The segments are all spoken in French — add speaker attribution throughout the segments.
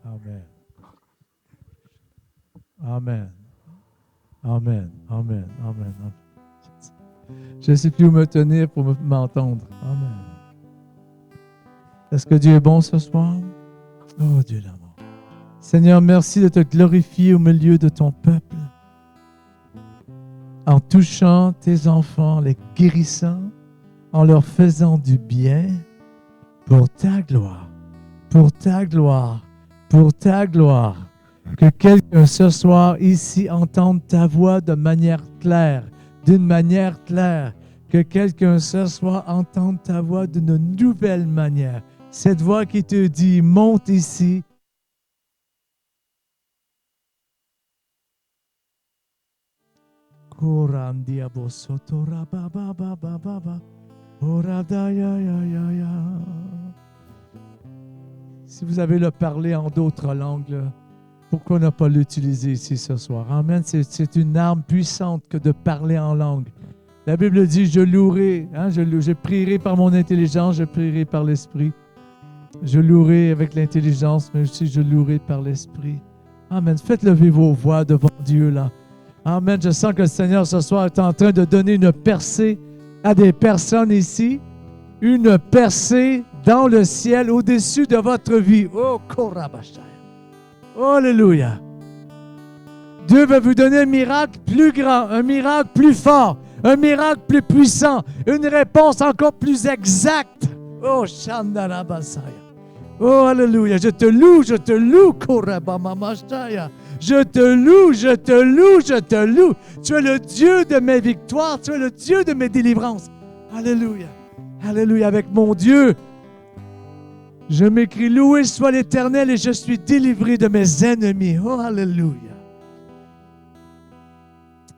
Speaker 1: Amen. Amen. Amen. Amen. Amen. Amen. Je ne sais plus où me tenir pour m'entendre. Amen. Est-ce que Dieu est bon ce soir? Oh Dieu l'amour. Seigneur, merci de te glorifier au milieu de ton peuple. En touchant tes enfants, les guérissant, en leur faisant du bien pour ta gloire, pour ta gloire, pour ta gloire. Que quelqu'un ce soir ici entende ta voix de manière claire, d'une manière claire. Que quelqu'un ce soir entende ta voix d'une nouvelle manière. Cette voix qui te dit, monte ici. Si vous avez le parler en d'autres langues, là, pourquoi ne pas l'utiliser ici ce soir? Amen. C'est une arme puissante que de parler en langue. La Bible dit, je louerai, je prierai par mon intelligence, je prierai par l'Esprit. Je louerai avec l'intelligence, mais aussi je louerai par l'Esprit. Amen. Faites lever vos voix devant Dieu là. Amen. Je sens que le Seigneur ce soir est en train de donner une percée à des personnes ici. Une percée dans le ciel au-dessus de votre vie. Oh, Korabashaya. Alléluia. Dieu va vous donner un miracle plus grand, un miracle plus fort, un miracle plus puissant, une réponse encore plus exacte. Oh, Shandarabasaya. Oh, alléluia. Je te loue, Korabamamashaya. Je te loue, je te loue, je te loue. Tu es le Dieu de mes victoires, tu es le Dieu de mes délivrances. Alléluia. Alléluia. Avec mon Dieu, je m'écris, loué soit l'Éternel et je suis délivré de mes ennemis. Oh, alléluia.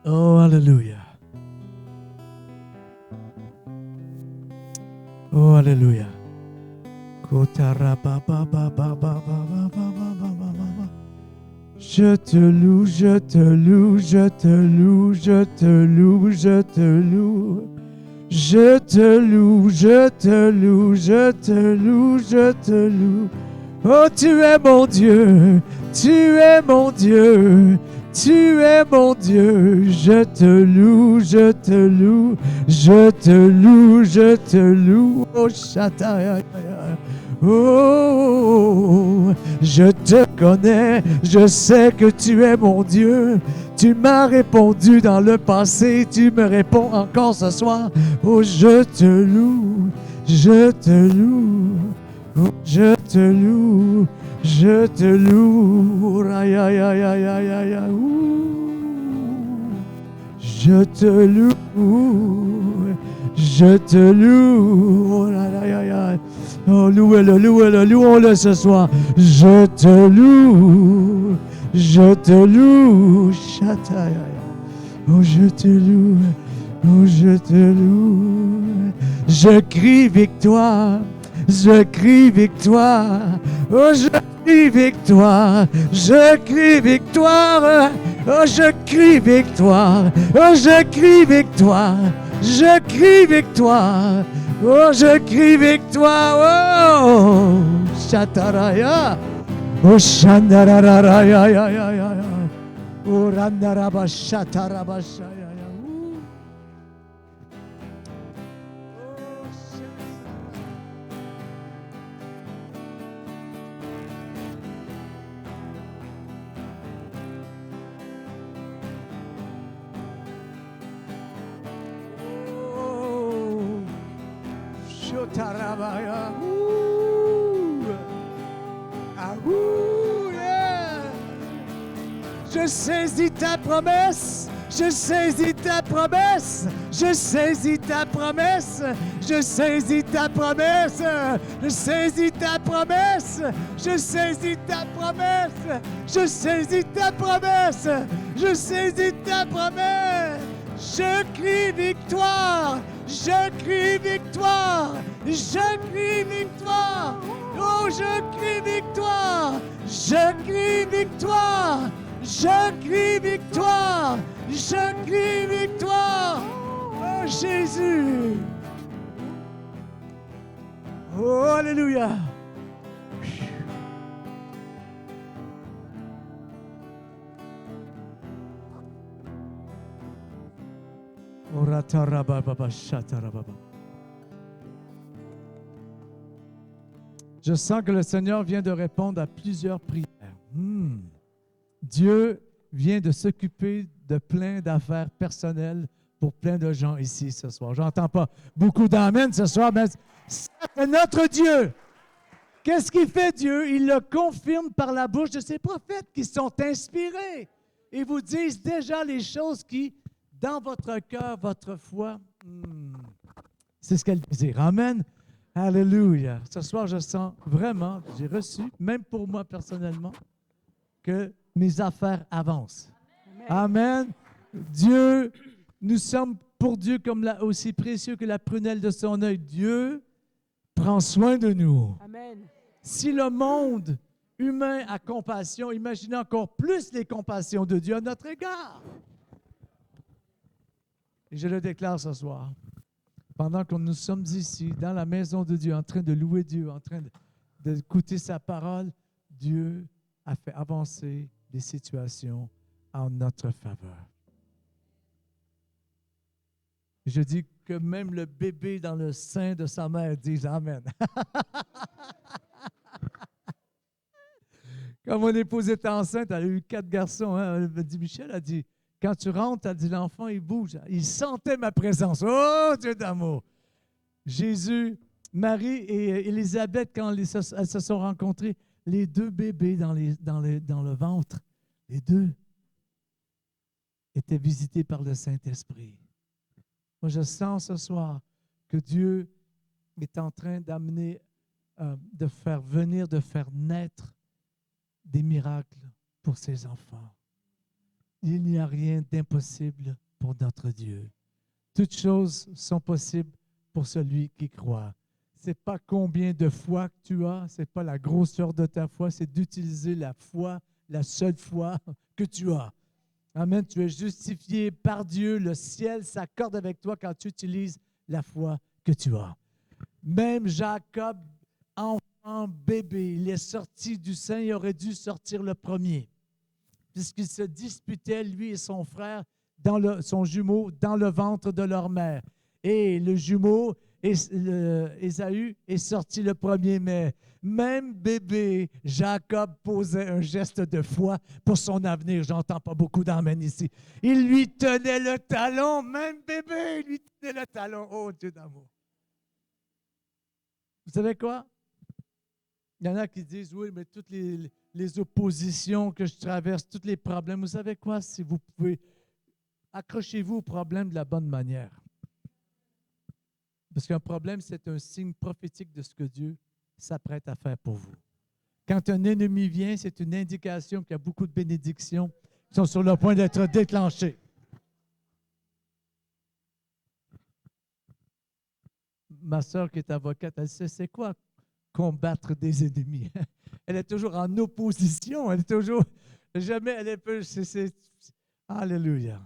Speaker 1: Oh, alléluia. Oh, alléluia. Je te loue, je te loue, je te loue, je te loue, je te loue. Je te loue, je te loue, je te loue, je te loue. Oh, tu es mon Dieu, tu es mon Dieu, tu es mon Dieu. Je te loue, je te loue, je te loue, je te loue. Oh, Shataya. Oh, je te connais, je sais que tu es mon Dieu. Tu m'as répondu dans le passé, tu me réponds encore ce soir. Oh, je te loue, je te loue, oh, je te loue, je te loue. Je te loue, je te loue. Oh, louez-le, louez-le, louons-le ce soir. Je te loue, je te loue. Oh, je te loue, oh, je te loue. Je crie victoire, je crie victoire. Oh, je crie victoire, je crie victoire. Oh, je crie victoire, oh, je crie victoire. Je crie victoire. Oh, je crie victoire. Oh, Shataraya. Oh, Shandarararaya. Oh, Randaraba Shatarabashaya. Shotarabaya. Yeah. Je saisis ta promesse. Je saisis ta promesse. Je saisis ta promesse. Je saisis ta promesse. Je saisis ta promesse. Je saisis ta promesse. Je saisis ta promesse. Je saisis ta promesse. Je crie victoire. Je crie victoire. Je crie victoire. Oh, je crie victoire. Je crie victoire. Je crie victoire. Je crie victoire. Oh, Jésus. Oh, alléluia. Je sens que le Seigneur vient de répondre à plusieurs prières. Dieu vient de s'occuper de plein d'affaires personnelles pour plein de gens ici ce soir. Je n'entends pas beaucoup d'amen ce soir, mais c'est notre Dieu. Qu'est-ce qu'il fait Dieu? Il le confirme par la bouche de ses prophètes qui sont inspirés. Ils vous disent déjà les choses qui, dans votre cœur, votre foi, c'est ce qu'elle désire. Amen. Alléluia. Ce soir, je sens vraiment, j'ai reçu, même pour moi personnellement, que mes affaires avancent. Amen. Dieu, nous sommes pour Dieu comme aussi précieux que la prunelle de son œil. Dieu prend soin de nous.
Speaker 2: Amen.
Speaker 1: Si le monde humain a compassion, imaginez encore plus les compassions de Dieu à notre égard. Et je le déclare ce soir. Pendant que nous sommes ici, dans la maison de Dieu, en train de louer Dieu, en train d'écouter sa parole, Dieu a fait avancer les situations en notre faveur. Je dis que même le bébé dans le sein de sa mère dit Amen. Quand mon épouse était enceinte, elle a eu 4 garçons. Hein, elle m'a dit, Michel a dit, quand tu rentres, elle dit, l'enfant, il bouge. Il sentait ma présence. Oh, Dieu d'amour! Jésus, Marie et Élisabeth, quand elles se sont rencontrées, les 2 bébés dans le ventre, les 2 étaient visités par le Saint-Esprit. Moi, je sens ce soir que Dieu est en train d'amener, de faire venir, de faire naître des miracles pour ses enfants. Il n'y a rien d'impossible pour notre Dieu. Toutes choses sont possibles pour celui qui croit. Ce n'est pas combien de foi que tu as, ce n'est pas la grosseur de ta foi, c'est d'utiliser la foi, la seule foi que tu as. Amen. Tu es justifié par Dieu. Le ciel s'accorde avec toi quand tu utilises la foi que tu as. Même Jacob, enfant, bébé, il est sorti du sein, il aurait dû sortir le premier. Puisqu'il se disputait, lui et son frère, son jumeau, dans le ventre de leur mère. Et le jumeau, Ésaü, est sorti le premier, mais même bébé, Jacob posait un geste de foi pour son avenir. J'entends pas beaucoup d'amen ici. Il lui tenait le talon, même bébé, il lui tenait le talon. Oh, Dieu d'amour. Vous savez quoi? Il y en a qui disent, oui, mais toutes les oppositions que je traverse, tous les problèmes, vous savez quoi? Si vous pouvez, accrochez-vous aux problèmes de la bonne manière. Parce qu'un problème, c'est un signe prophétique de ce que Dieu s'apprête à faire pour vous. Quand un ennemi vient, c'est une indication qu'il y a beaucoup de bénédictions qui sont sur le point d'être déclenchées. Ma sœur qui est avocate, elle sait c'est quoi combattre des ennemis. Elle est toujours en opposition. Elle est toujours, jamais elle est peu. Alléluia.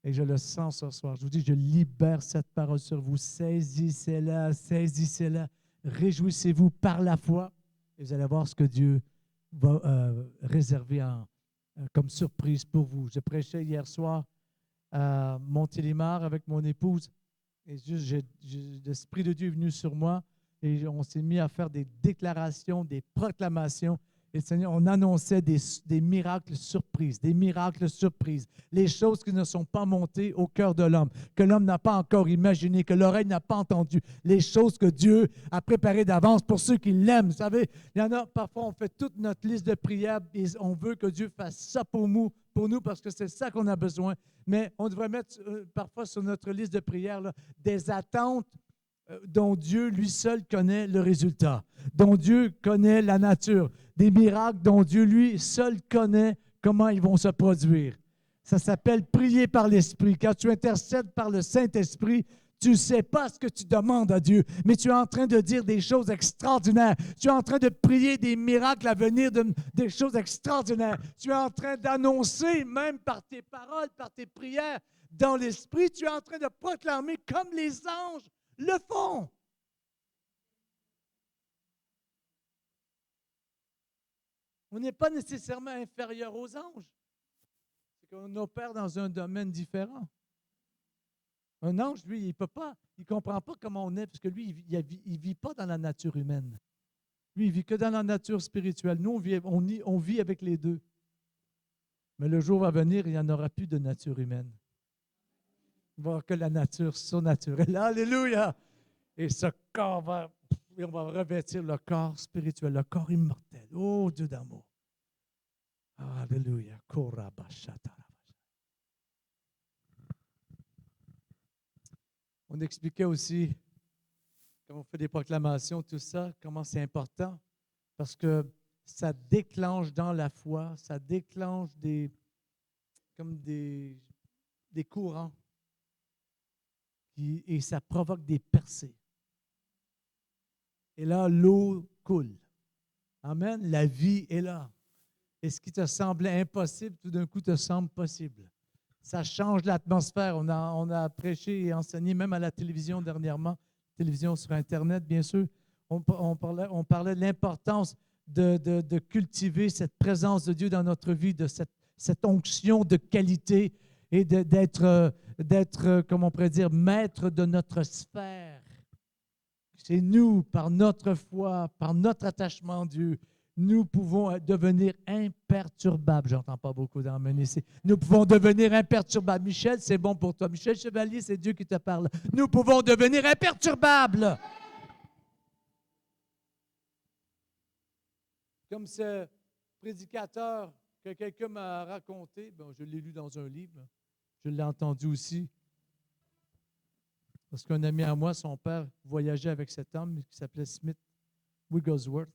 Speaker 1: Et je le sens ce soir. Je vous dis, je libère cette parole sur vous. Saisissez-la, saisissez-la. Réjouissez-vous par la foi. Et vous allez voir ce que Dieu va réserver comme surprise pour vous. Je prêchais hier soir à Montélimar avec mon épouse. Et juste, l'Esprit de Dieu est venu sur moi. Et on s'est mis à faire des déclarations, des proclamations. Et Seigneur, on annonçait des miracles surprises, les choses qui ne sont pas montées au cœur de l'homme, que l'homme n'a pas encore imaginé, que l'oreille n'a pas entendu, les choses que Dieu a préparées d'avance pour ceux qui l'aiment. Vous savez, il y en a, parfois, on fait toute notre liste de prières et on veut que Dieu fasse ça pour nous parce que c'est ça qu'on a besoin. Mais on devrait mettre parfois sur notre liste de prières là, des attentes dont Dieu, lui seul, connaît le résultat, dont Dieu connaît la nature, des miracles dont Dieu, lui seul, connaît comment ils vont se produire. Ça s'appelle prier par l'Esprit. Quand tu intercèdes par le Saint-Esprit, tu ne sais pas ce que tu demandes à Dieu, mais tu es en train de dire des choses extraordinaires. Tu es en train de prier des miracles à venir, des choses extraordinaires. Tu es en train d'annoncer, même par tes paroles, par tes prières, dans l'Esprit, tu es en train de proclamer comme les anges le font. On n'est pas nécessairement inférieur aux anges. C'est qu'on opère dans un domaine différent. Un ange, lui, il peut pas, il ne comprend pas comment on est, parce que lui, il vit pas dans la nature humaine. Lui, il vit que dans la nature spirituelle. Nous, on vit avec les deux. Mais le jour va venir, il n'y en aura plus de nature humaine. Il va y avoir que la nature surnaturelle. Alléluia! Et ce corps va, et on va revêtir le corps spirituel, le corps immortel. Oh, Dieu d'amour. Alléluia. On expliquait aussi, quand on fait des proclamations, tout ça, comment c'est important, parce que ça déclenche dans la foi, ça déclenche comme des courants et ça provoque des percées. Et là, l'eau coule. Amen. La vie est là. Et ce qui te semblait impossible, tout d'un coup, te semble possible. Ça change l'atmosphère. On a prêché et enseigné, même à la télévision dernièrement, télévision sur Internet, bien sûr. On parlait de l'importance de cultiver cette présence de Dieu dans notre vie, de cette onction de qualité et d'être, comme on pourrait dire, maître de notre sphère. C'est nous, par notre foi, par notre attachement à Dieu, nous pouvons devenir imperturbables. J'entends pas beaucoup d'emmener ici. Nous pouvons devenir imperturbables. Michel, c'est bon pour toi. Michel Chevalier, c'est Dieu qui te parle. Nous pouvons devenir imperturbables. Comme ce prédicateur que quelqu'un m'a raconté, bon, je l'ai lu dans un livre, je l'ai entendu aussi. Parce qu'un ami à moi, son père, voyageait avec cet homme qui s'appelait Smith Wigglesworth.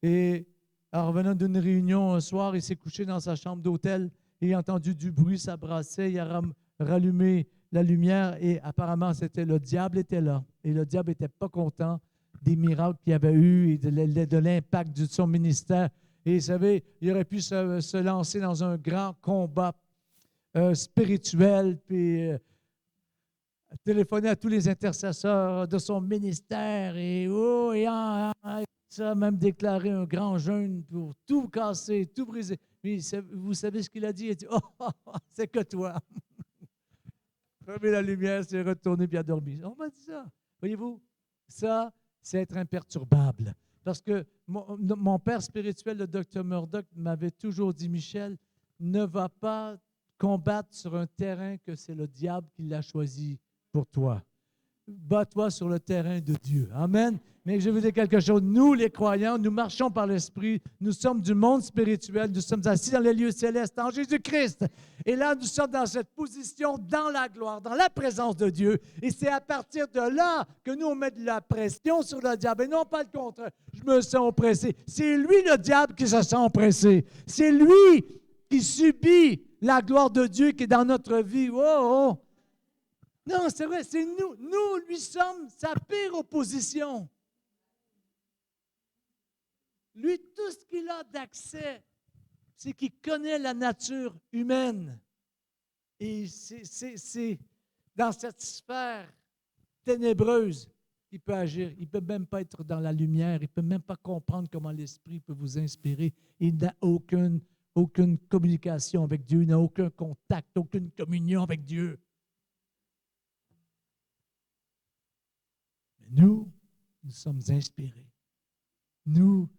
Speaker 1: Et en revenant d'une réunion un soir, il s'est couché dans sa chambre d'hôtel et il a entendu du bruit, ça brassait, il a rallumé la lumière et apparemment, le diable était là. Et le diable n'était pas content des miracles qu'il avait eus et de l'impact de son ministère. Et vous savez, il aurait pu se lancer dans un grand combat spirituel, puis téléphoner à tous les intercesseurs de son ministère et ça a même déclaré un grand jeûne pour tout casser, tout briser. Mais vous savez ce qu'il a dit? Il a dit, c'est que toi. Fermez la lumière, c'est retourné puis a dormi. On m'a dit ça. Voyez-vous, ça, c'est être imperturbable. Parce que mon père spirituel, le docteur Murdoch, m'avait toujours dit, Michel, ne va pas combattre sur un terrain que c'est le diable qui l'a choisi pour toi. Bats-toi sur le terrain de Dieu. Amen. Mais je veux dire quelque chose. Nous, les croyants, nous marchons par l'Esprit. Nous sommes du monde spirituel. Nous sommes assis dans les lieux célestes en Jésus-Christ. Et là, nous sommes dans cette position, dans la gloire, dans la présence de Dieu. Et c'est à partir de là que nous, on met de la pression sur le diable. Et non pas le contraire. Je me sens oppressé. C'est lui, le diable, qui se sent oppressé. C'est lui qui subit la gloire de Dieu qui est dans notre vie. Oh! Non, c'est vrai, c'est nous. Nous, lui sommes sa pire opposition. Lui, tout ce qu'il a d'accès, c'est qu'il connaît la nature humaine. Et c'est dans cette sphère ténébreuse qu'il peut agir. Il ne peut même pas être dans la lumière. Il ne peut même pas comprendre comment l'Esprit peut vous inspirer. Il n'a aucune communication avec Dieu. Il n'a aucun contact, aucune communion avec Dieu. Nous sommes inspirés. Nous,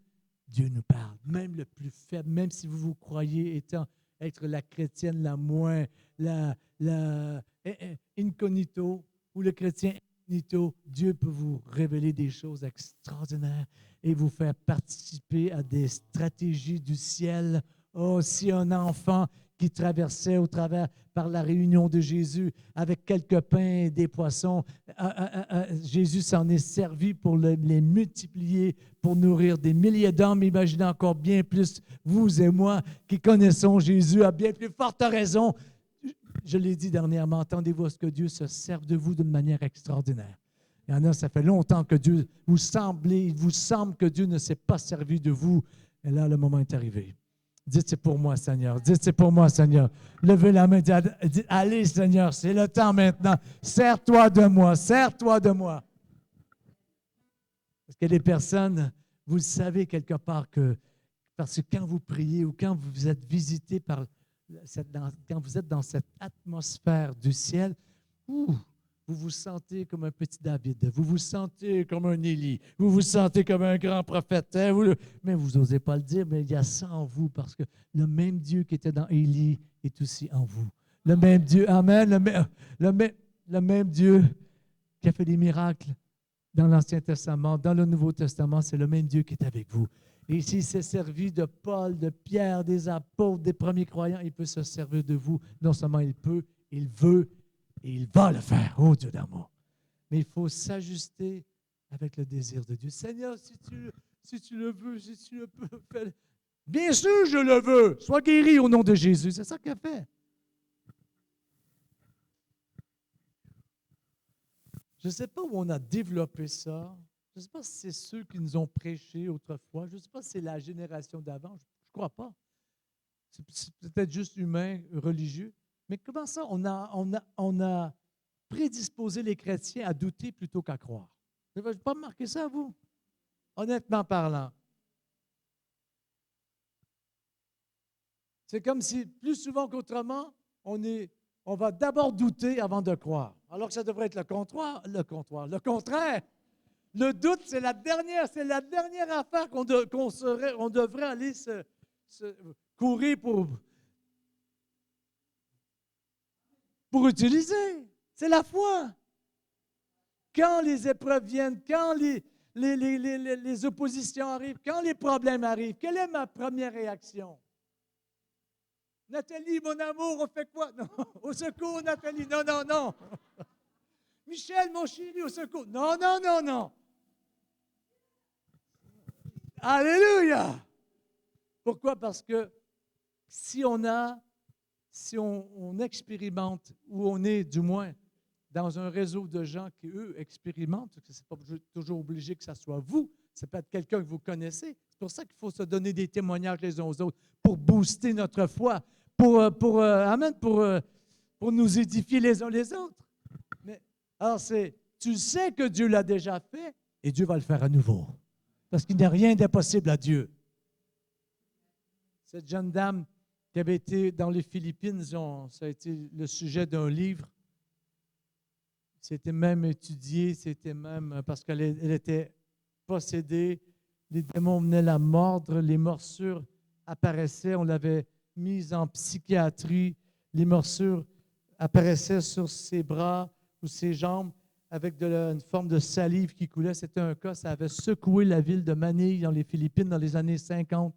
Speaker 1: Dieu nous parle. Même le plus faible, même si vous vous croyez être la chrétienne la moins, la incognito ou le chrétien incognito, Dieu peut vous révéler des choses extraordinaires et vous faire participer à des stratégies du ciel. Oh, si un enfant qui traversait par la réunion de Jésus avec quelques pains et des poissons, Jésus s'en est servi pour les multiplier, pour nourrir des milliers d'hommes. Imaginez encore bien plus, vous et moi, qui connaissons Jésus à bien plus forte raison. Je l'ai dit dernièrement, attendez-vous à ce que Dieu se serve de vous d'une manière extraordinaire. Il y en a, ça fait longtemps que Dieu il vous semble que Dieu ne s'est pas servi de vous. Et là, le moment est arrivé. Dites, c'est pour moi, Seigneur. Dites, c'est pour moi, Seigneur. Levez la main, dites, allez, Seigneur, c'est le temps maintenant. Sers-toi de moi, sers-toi de moi. Parce que les personnes, vous le savez quelque part, parce que quand vous priez ou quand vous êtes visité quand vous êtes dans cette atmosphère du ciel, ouh, vous vous sentez comme un petit David, vous vous sentez comme un Élie, vous vous sentez comme un grand prophète, hein, mais vous n'osez pas le dire, mais il y a ça en vous parce que le même Dieu qui était dans Élie est aussi en vous. Le même Dieu, amen, le même Dieu qui a fait des miracles dans l'Ancien Testament, dans le Nouveau Testament, c'est le même Dieu qui est avec vous. Et s'il s'est servi de Paul, de Pierre, des apôtres, des premiers croyants, il peut se servir de vous. Non seulement il peut, il veut et il va le faire. Oh Dieu d'amour. Mais il faut s'ajuster avec le désir de Dieu. Seigneur, si tu le veux, si tu le peux, fais-le. Bien sûr, je le veux. Sois guéri au nom de Jésus. C'est ça qu'il a fait. Je ne sais pas où on a développé ça. Je ne sais pas si c'est ceux qui nous ont prêché autrefois. Je ne sais pas si c'est la génération d'avant. Je ne crois pas. C'est peut-être juste humain, religieux. Mais comment ça, on a prédisposé les chrétiens à douter plutôt qu'à croire? Vous n'avez pas remarqué ça, vous? Honnêtement parlant. C'est comme si, plus souvent qu'autrement, on va d'abord douter avant de croire. Alors que ça devrait être le contraire. Le doute, c'est la dernière affaire qu'on devrait aller courir pour utiliser. C'est la foi. Quand les épreuves viennent, quand les oppositions arrivent, quand les problèmes arrivent, quelle est ma première réaction? Nathalie, mon amour, on fait quoi? Non, au secours, Nathalie. Non, non, non. Michel, mon chéri, au secours. Non, non, non, non. Alléluia! Pourquoi? Parce que si on expérimente, ou on est du moins dans un réseau de gens qui, eux, expérimentent, ce n'est pas toujours obligé que ce soit vous, ça peut être quelqu'un que vous connaissez. C'est pour ça qu'il faut se donner des témoignages les uns aux autres pour booster notre foi, amen, pour nous édifier les uns les autres. Mais, alors, tu sais que Dieu l'a déjà fait et Dieu va le faire à nouveau. Parce qu'il n'y a rien d'impossible à Dieu. Cette jeune dame qui avait été dans les Philippines, ça a été le sujet d'un livre. C'était même étudié, c'était même parce qu'elle était possédée. Les démons venaient la mordre, les morsures apparaissaient. On l'avait mise en psychiatrie. Les morsures apparaissaient sur ses bras ou ses jambes avec une forme de salive qui coulait. C'était un cas, ça avait secoué la ville de Manille dans les Philippines dans les années 50.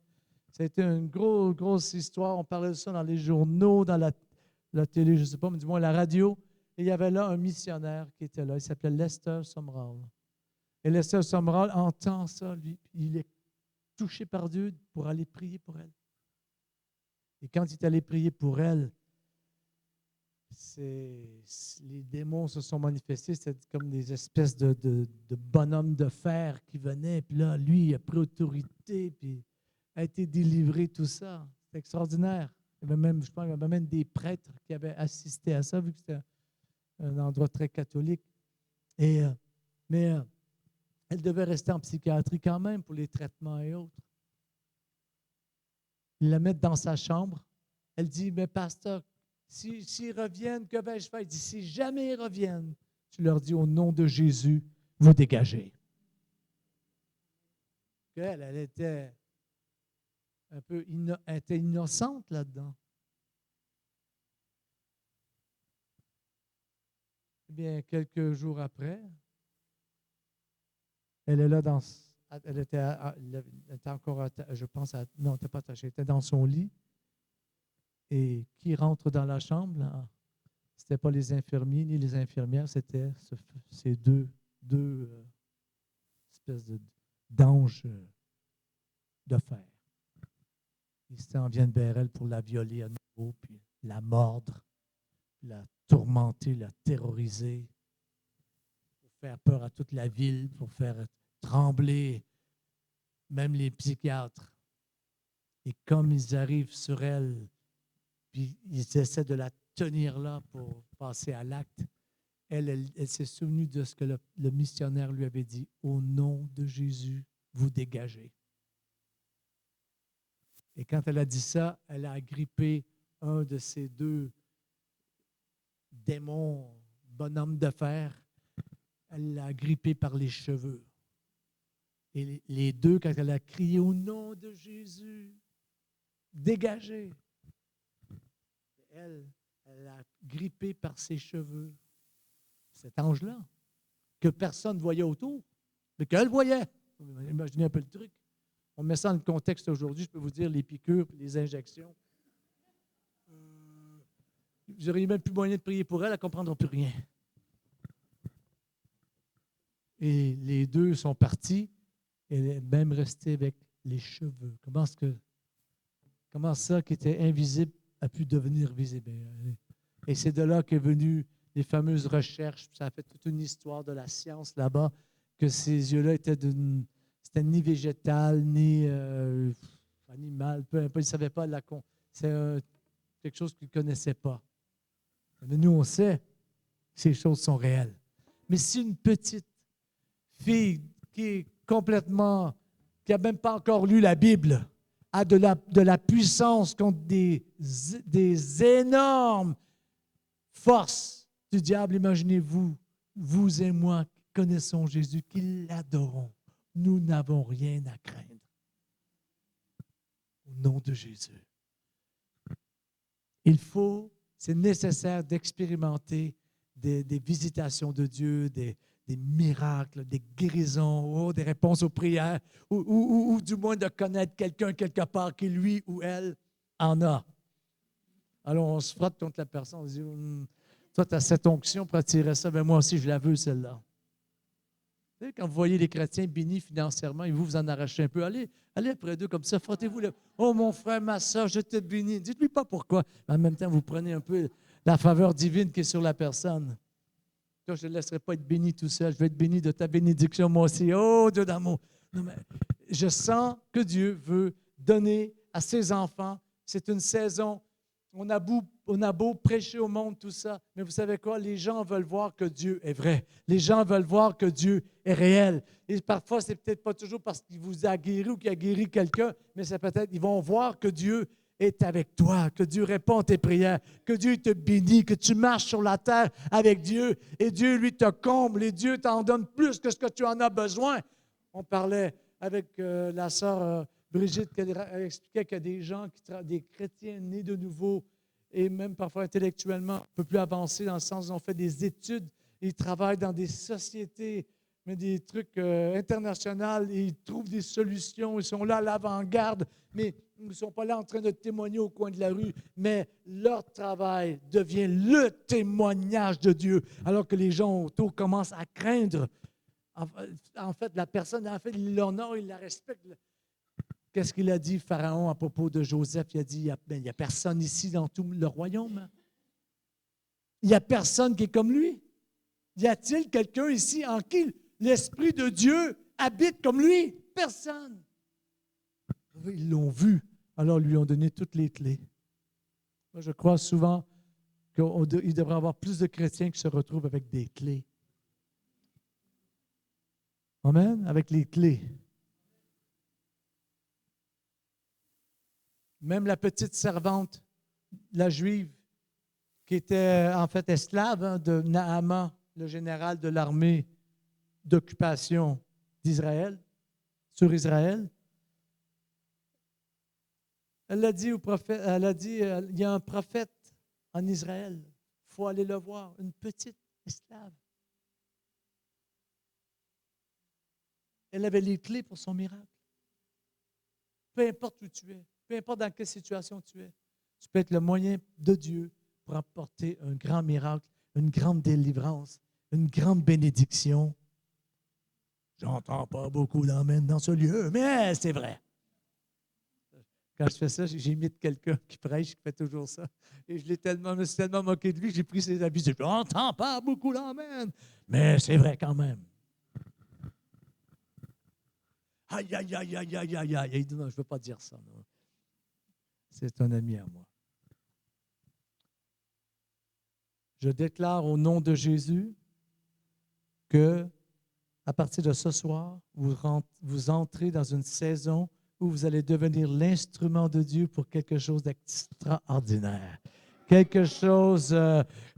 Speaker 1: C'était une grosse histoire. On parlait de ça dans les journaux, dans la télé, je ne sais pas, mais du moins la radio. Et il y avait là un missionnaire qui était là. Il s'appelait Lester Sumrall. Et Lester Sumrall entend ça, lui. Il est touché par Dieu pour aller prier pour elle. Et quand il est allé prier pour elle, les démons se sont manifestés. C'était comme des espèces de bonhommes de fer qui venaient. Puis là, lui, il a pris autorité, puis a été délivré, tout ça. C'est extraordinaire. Il y avait même, je pense, il y avait même des prêtres qui avaient assisté à ça, vu que c'était un endroit très catholique. Mais elle devait rester en psychiatrie quand même pour les traitements et autres. Ils la mettent dans sa chambre. Elle dit, mais pasteur, s'ils reviennent, que vais-je faire? Il dit, si jamais ils reviennent, tu leur dis au nom de Jésus, vous dégagez. Elle était un peu elle était innocente là-dedans. Eh bien, quelques jours après, elle est là elle était encore, je pense, non, elle n'était pas attachée, elle était dans son lit. Et qui rentre dans la chambre, là? Ce n'était pas les infirmiers ni les infirmières, c'était ces deux espèces d'anges de fer. Ils s'en viennent vers elle pour la violer à nouveau, puis la mordre, la tourmenter, la terroriser, pour faire peur à toute la ville, pour faire trembler même les psychiatres. Et comme ils arrivent sur elle, puis ils essaient de la tenir là pour passer à l'acte, elle s'est souvenue de ce que le missionnaire lui avait dit. Au nom de Jésus, vous dégagez. Et quand elle a dit ça, elle a agrippé un de ces deux démons bonhomme de fer, elle l'a grippé par les cheveux. Et les deux, quand elle a crié au nom de Jésus, dégagez. Elle l'a grippé par ses cheveux. Cet ange-là, que personne ne voyait autour, mais qu'elle voyait. Imaginez un peu le truc. On met ça dans le contexte aujourd'hui, je peux vous dire, les piqûres, les injections. Vous n'auriez même plus moyen de prier pour elle, elle ne comprendra plus rien. Et les deux sont partis, et elle est même restée avec les cheveux. Comment ça qui était invisible a pu devenir visible? Et c'est de là qu'est venue les fameuses recherches. Ça a fait toute une histoire de la science là-bas, que ces yeux-là c'était ni végétal, ni animal, peu importe, ils ne savaient pas c'est quelque chose qu'ils ne connaissaient pas. Mais nous, on sait que ces choses sont réelles. Mais si une petite fille qui n'a même pas encore lu la Bible, a de la puissance contre des énormes forces du diable, imaginez-vous, vous et moi qui connaissons Jésus, qui l'adorons, nous n'avons rien à craindre. Au nom de Jésus. C'est nécessaire d'expérimenter des visitations de Dieu, des miracles, des guérisons, des réponses aux prières, ou du moins de connaître quelqu'un quelque part qui, lui ou elle, en a. Alors, on se frotte contre la personne, on se dit, toi, tu as cette onction pour attirer ça, mais moi aussi, je la veux, celle-là. Vous savez, quand vous voyez les chrétiens bénis financièrement, et vous en arrachez un peu, allez près d'eux comme ça, frottez-vous. Oh, mon frère, ma soeur, je te bénis. Dites-lui pas pourquoi. Mais en même temps, vous prenez un peu la faveur divine qui est sur la personne. Toi, je ne laisserai pas être béni tout seul. Je vais être béni de ta bénédiction, moi aussi. Oh, Dieu d'amour. Non, mais je sens que Dieu veut donner à ses enfants. C'est une saison. On a beau prêcher au monde tout ça, mais vous savez quoi? Les gens veulent voir que Dieu est vrai. Les gens veulent voir que Dieu est réel. Et parfois, c'est peut-être pas toujours parce qu'il vous a guéri ou qu'il a guéri quelqu'un, mais c'est peut-être qu'ils vont voir que Dieu est avec toi, que Dieu répond à tes prières, que Dieu te bénit, que tu marches sur la terre avec Dieu et Dieu, lui, te comble et Dieu t'en donne plus que ce que tu en as besoin. On parlait avec la sœur Brigitte, qui expliquait qu'il y a des gens, des chrétiens nés de nouveau et même parfois intellectuellement un peu plus avancés dans le sens où ils ont fait des études, ils travaillent dans des sociétés, mais des trucs internationaux, et ils trouvent des solutions, ils sont là à l'avant-garde, mais ils ne sont pas là en train de témoigner au coin de la rue, mais leur travail devient le témoignage de Dieu, alors que les gens autour commencent à craindre. En fait, la personne, il l'honore, il la respecte. Qu'est-ce qu'il a dit, Pharaon, à propos de Joseph? Il a dit, il n'y a personne ici dans tout le royaume. Il n'y a personne qui est comme lui. Y a-t-il quelqu'un ici en qui l'Esprit de Dieu habite comme lui? Personne. Ils l'ont vu, alors ils lui ont donné toutes les clés. Moi, je crois souvent qu'il devrait y avoir plus de chrétiens qui se retrouvent avec des clés. Amen? Avec les clés. Même la petite servante, la juive, qui était en fait esclave de Naaman, le général de l'armée d'occupation d'Israël, sur Israël. Elle a dit au prophète, il y a un prophète en Israël, il faut aller le voir, une petite esclave. Elle avait les clés pour son miracle. Peu importe où tu es, peu importe dans quelle situation tu es, tu peux être le moyen de Dieu pour apporter un grand miracle, une grande délivrance, une grande bénédiction. J'entends pas beaucoup d'amen dans ce lieu, mais c'est vrai. Quand je fais ça, j'imite quelqu'un qui prêche, qui fait toujours ça. Et je me suis tellement moqué de lui que j'ai pris ses habits. Je n'entends pas beaucoup d'amen, mais c'est vrai quand même. Aïe, aïe, aïe, aïe, aïe, aïe, aïe. Il dit, non, je ne veux pas dire ça. Non. C'est un ami à moi. Je déclare au nom de Jésus que, à partir de ce soir, vous entrez dans une saison où vous allez devenir l'instrument de Dieu pour quelque chose d'extraordinaire. quelque chose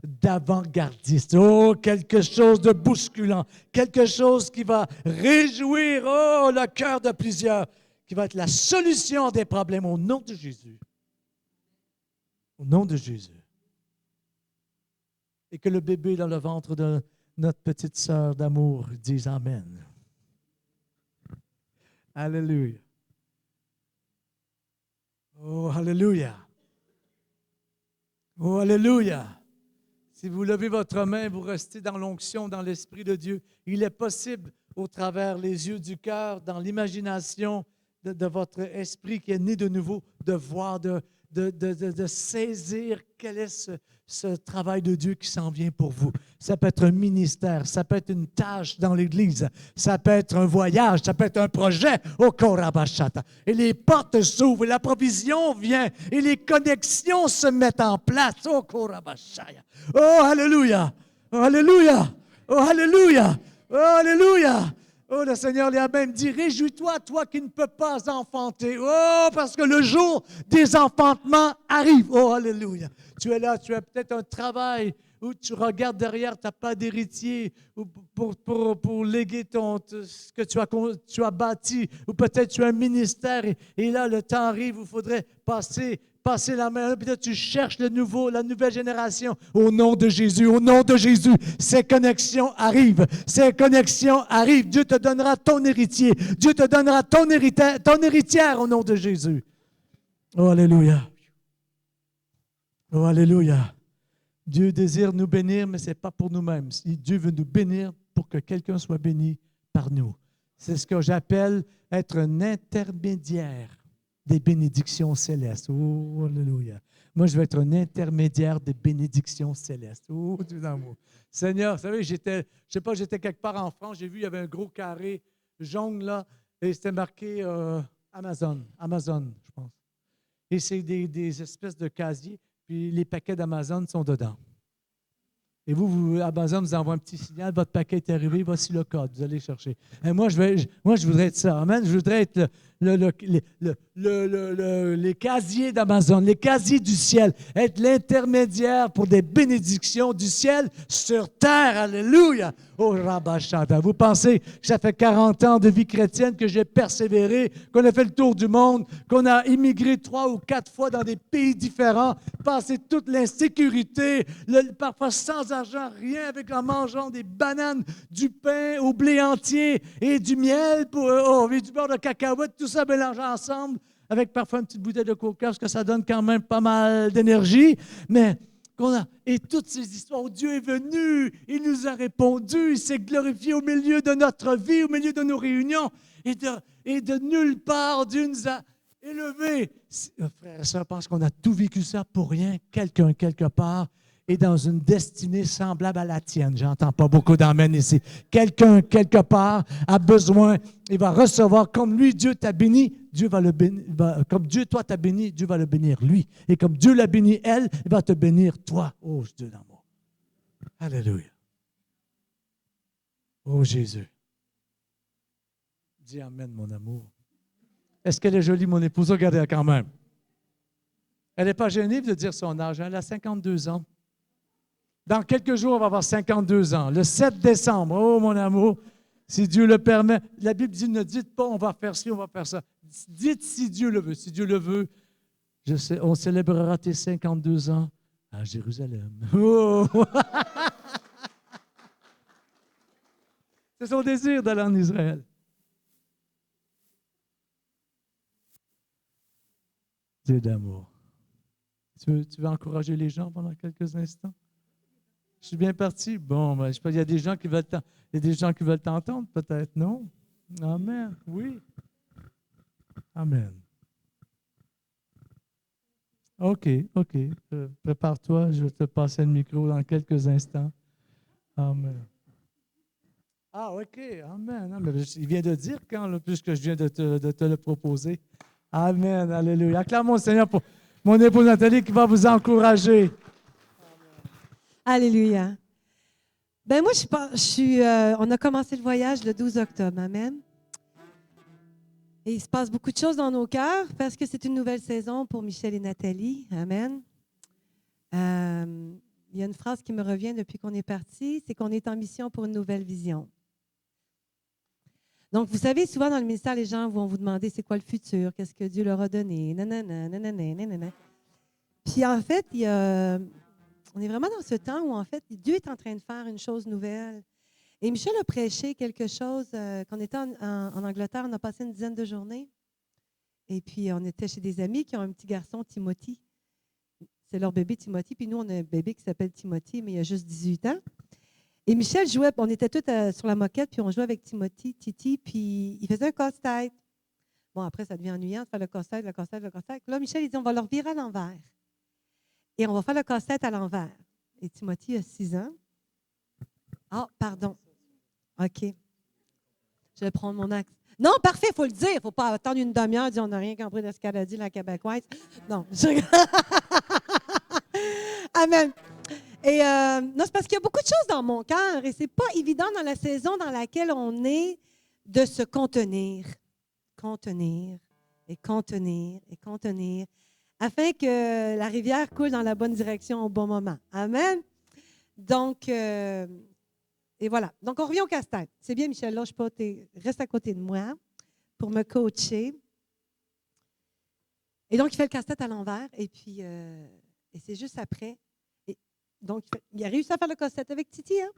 Speaker 1: d'avant-gardiste, oh, quelque chose de bousculant, quelque chose qui va réjouir, oh, le cœur de plusieurs, qui va être la solution des problèmes au nom de Jésus. Au nom de Jésus. Et que le bébé dans le ventre de notre petite sœur d'amour dise Amen. Alléluia. Oh, Alléluia. Oh, Alléluia. Si vous levez votre main, vous restez dans l'onction, dans l'Esprit de Dieu. Il est possible, au travers les yeux du cœur, dans l'imagination de votre esprit qui est né de nouveau, de voir, de saisir quel est ce travail de Dieu qui s'en vient pour vous. Ça peut être un ministère, ça peut être une tâche dans l'Église, ça peut être un voyage, ça peut être un projet au Korabashata. Et les portes s'ouvrent, et la provision vient, et les connexions se mettent en place au Korabashaya. Oh, Alléluia! Oh, Alléluia! Oh, Alléluia! Oh, Alléluia! Oh, le Seigneur lui a même dit, réjouis-toi, toi qui ne peux pas enfanter. Oh, parce que le jour des enfantements arrive. Oh, alléluia. Tu es là, tu as peut-être un travail où tu regardes derrière, tu n'as pas d'héritier pour léguer ce que tu as bâti. Ou peut-être tu as un ministère et là, le temps arrive où il faudrait passer la main. Puis là, tu cherches la nouvelle génération. Au nom de Jésus, ces connexions arrivent. Ces connexions arrivent. Dieu te donnera ton héritier. Dieu te donnera ton héritière au nom de Jésus. Oh, alléluia. Oh, alléluia. Dieu désire nous bénir, mais ce n'est pas pour nous-mêmes. Dieu veut nous bénir pour que quelqu'un soit béni par nous. C'est ce que j'appelle être un intermédiaire des bénédictions célestes. Oh, alléluia. Moi, je vais être un intermédiaire des bénédictions célestes. Oh, Dieu d'amour. Seigneur, vous savez, j'étais quelque part en France, j'ai vu, il y avait un gros carré jaune là, et c'était marqué Amazon, je pense. Et c'est des espèces de casiers, puis les paquets d'Amazon sont dedans. Et Amazon vous envoie un petit signal, votre paquet est arrivé, voici le code, vous allez chercher. Et moi, je voudrais être ça. Amen. Je voudrais être les casiers d'Amazon, les casiers du ciel, être l'intermédiaire pour des bénédictions du ciel sur terre. Alléluia! Oh, Rabashata. Vous pensez que ça fait 40 ans de vie chrétienne que j'ai persévéré, qu'on a fait le tour du monde, qu'on a immigré 3 ou 4 fois dans des pays différents, passé toute l'insécurité, parfois sans argent, rien, en mangeant des bananes, du pain au blé entier et du miel, et du beurre de cacahuète, tout ça mélangé ensemble, avec parfois une petite bouteille de coca, parce que ça donne quand même pas mal d'énergie, et toutes ces histoires où Dieu est venu, il nous a répondu, il s'est glorifié au milieu de notre vie, au milieu de nos réunions, et de nulle part, Dieu nous a élevés. Frères et sœurs, je pense qu'on a tout vécu ça pour rien. Quelqu'un, quelque part, est dans une destinée semblable à la tienne. J'entends pas beaucoup d'amen ici. Quelqu'un, quelque part, a besoin, il va recevoir comme lui, Dieu t'a béni, Dieu va le bénir. Comme Dieu, toi, t'a béni, Dieu va le bénir lui. Et comme Dieu l'a béni, elle, il va te bénir toi. Oh, Dieu d'amour. Alléluia. Oh, Jésus. Dis amen, mon amour. Est-ce qu'elle est jolie, mon épouse? Regardez-la quand même. Elle n'est pas gênée de dire son âge. Elle a 52 ans. Dans quelques jours, on va avoir 52 ans. Le 7 décembre, oh mon amour, si Dieu le permet. La Bible dit, ne dites pas on va faire ci, on va faire ça. Dites si Dieu le veut. Si Dieu le veut, on célébrera tes 52 ans à Jérusalem. Oh! C'est son désir d'aller en Israël. Dieu d'amour. Tu veux encourager les gens pendant quelques instants? Je suis bien parti. Bon, ben, je sais pas, il y a des gens qui veulent t'entendre, peut-être, non? Amen. Oui. Amen. OK. Prépare-toi, je vais te passer le micro dans quelques instants. Amen. Ah, OK. Amen. Mais il vient de dire quand, là, puisque je viens de te le proposer. Amen. Alléluia. Acclamons le Seigneur pour mon épouse Nathalie qui va vous encourager.
Speaker 2: Alléluia. Ben moi, on a commencé le voyage le 12 octobre. Amen. Et il se passe beaucoup de choses dans nos cœurs parce que c'est une nouvelle saison pour Michel et Nathalie. Amen. Il y a une phrase qui me revient depuis qu'on est parti, c'est qu'on est en mission pour une nouvelle vision. Donc, vous savez, souvent dans le ministère, les gens vont vous demander c'est quoi le futur, qu'est-ce que Dieu leur a donné, nanana, nanana, nanana. Puis en fait, on est vraiment dans ce temps où en fait, Dieu est en train de faire une chose nouvelle. Et Michel a prêché quelque chose, quand on était en Angleterre, on a passé une dizaine de journées. Et puis, on était chez des amis qui ont un petit garçon, Timothy. C'est leur bébé, Timothy. Puis nous, on a un bébé qui s'appelle Timothy, mais il a juste 18 ans. Et Michel jouait, on était tous sur la moquette, puis on jouait avec Timothy, Titi, puis il faisait un casse-tête. Bon, après, ça devient ennuyant de faire le casse-tête, le casse-tête, le casse-tête. Là, Michel, il dit, on va leur virer à l'envers. Et on va faire le casse-tête à l'envers. Et Timothy a 6 ans. Ah, pardon. OK. Je vais prendre mon axe. Non, parfait, il faut le dire. Il ne faut pas attendre une demi-heure, dire on n'a rien compris de ce qu'elle a dit, la Québécoise. Non. Amen. Et non, c'est parce qu'il y a beaucoup de choses dans mon cœur et ce n'est pas évident dans la saison dans laquelle on est de se contenir. Contenir et contenir et contenir afin que la rivière coule dans la bonne direction au bon moment. Amen. Donc, et voilà. Donc, on revient au casse-tête. C'est bien, Michel, lâche pas, reste à côté de moi pour me coacher. Et donc, il fait le casse-tête à l'envers et puis, et c'est juste après. Donc, il a réussi à faire le casse-tête avec Titi. Hein?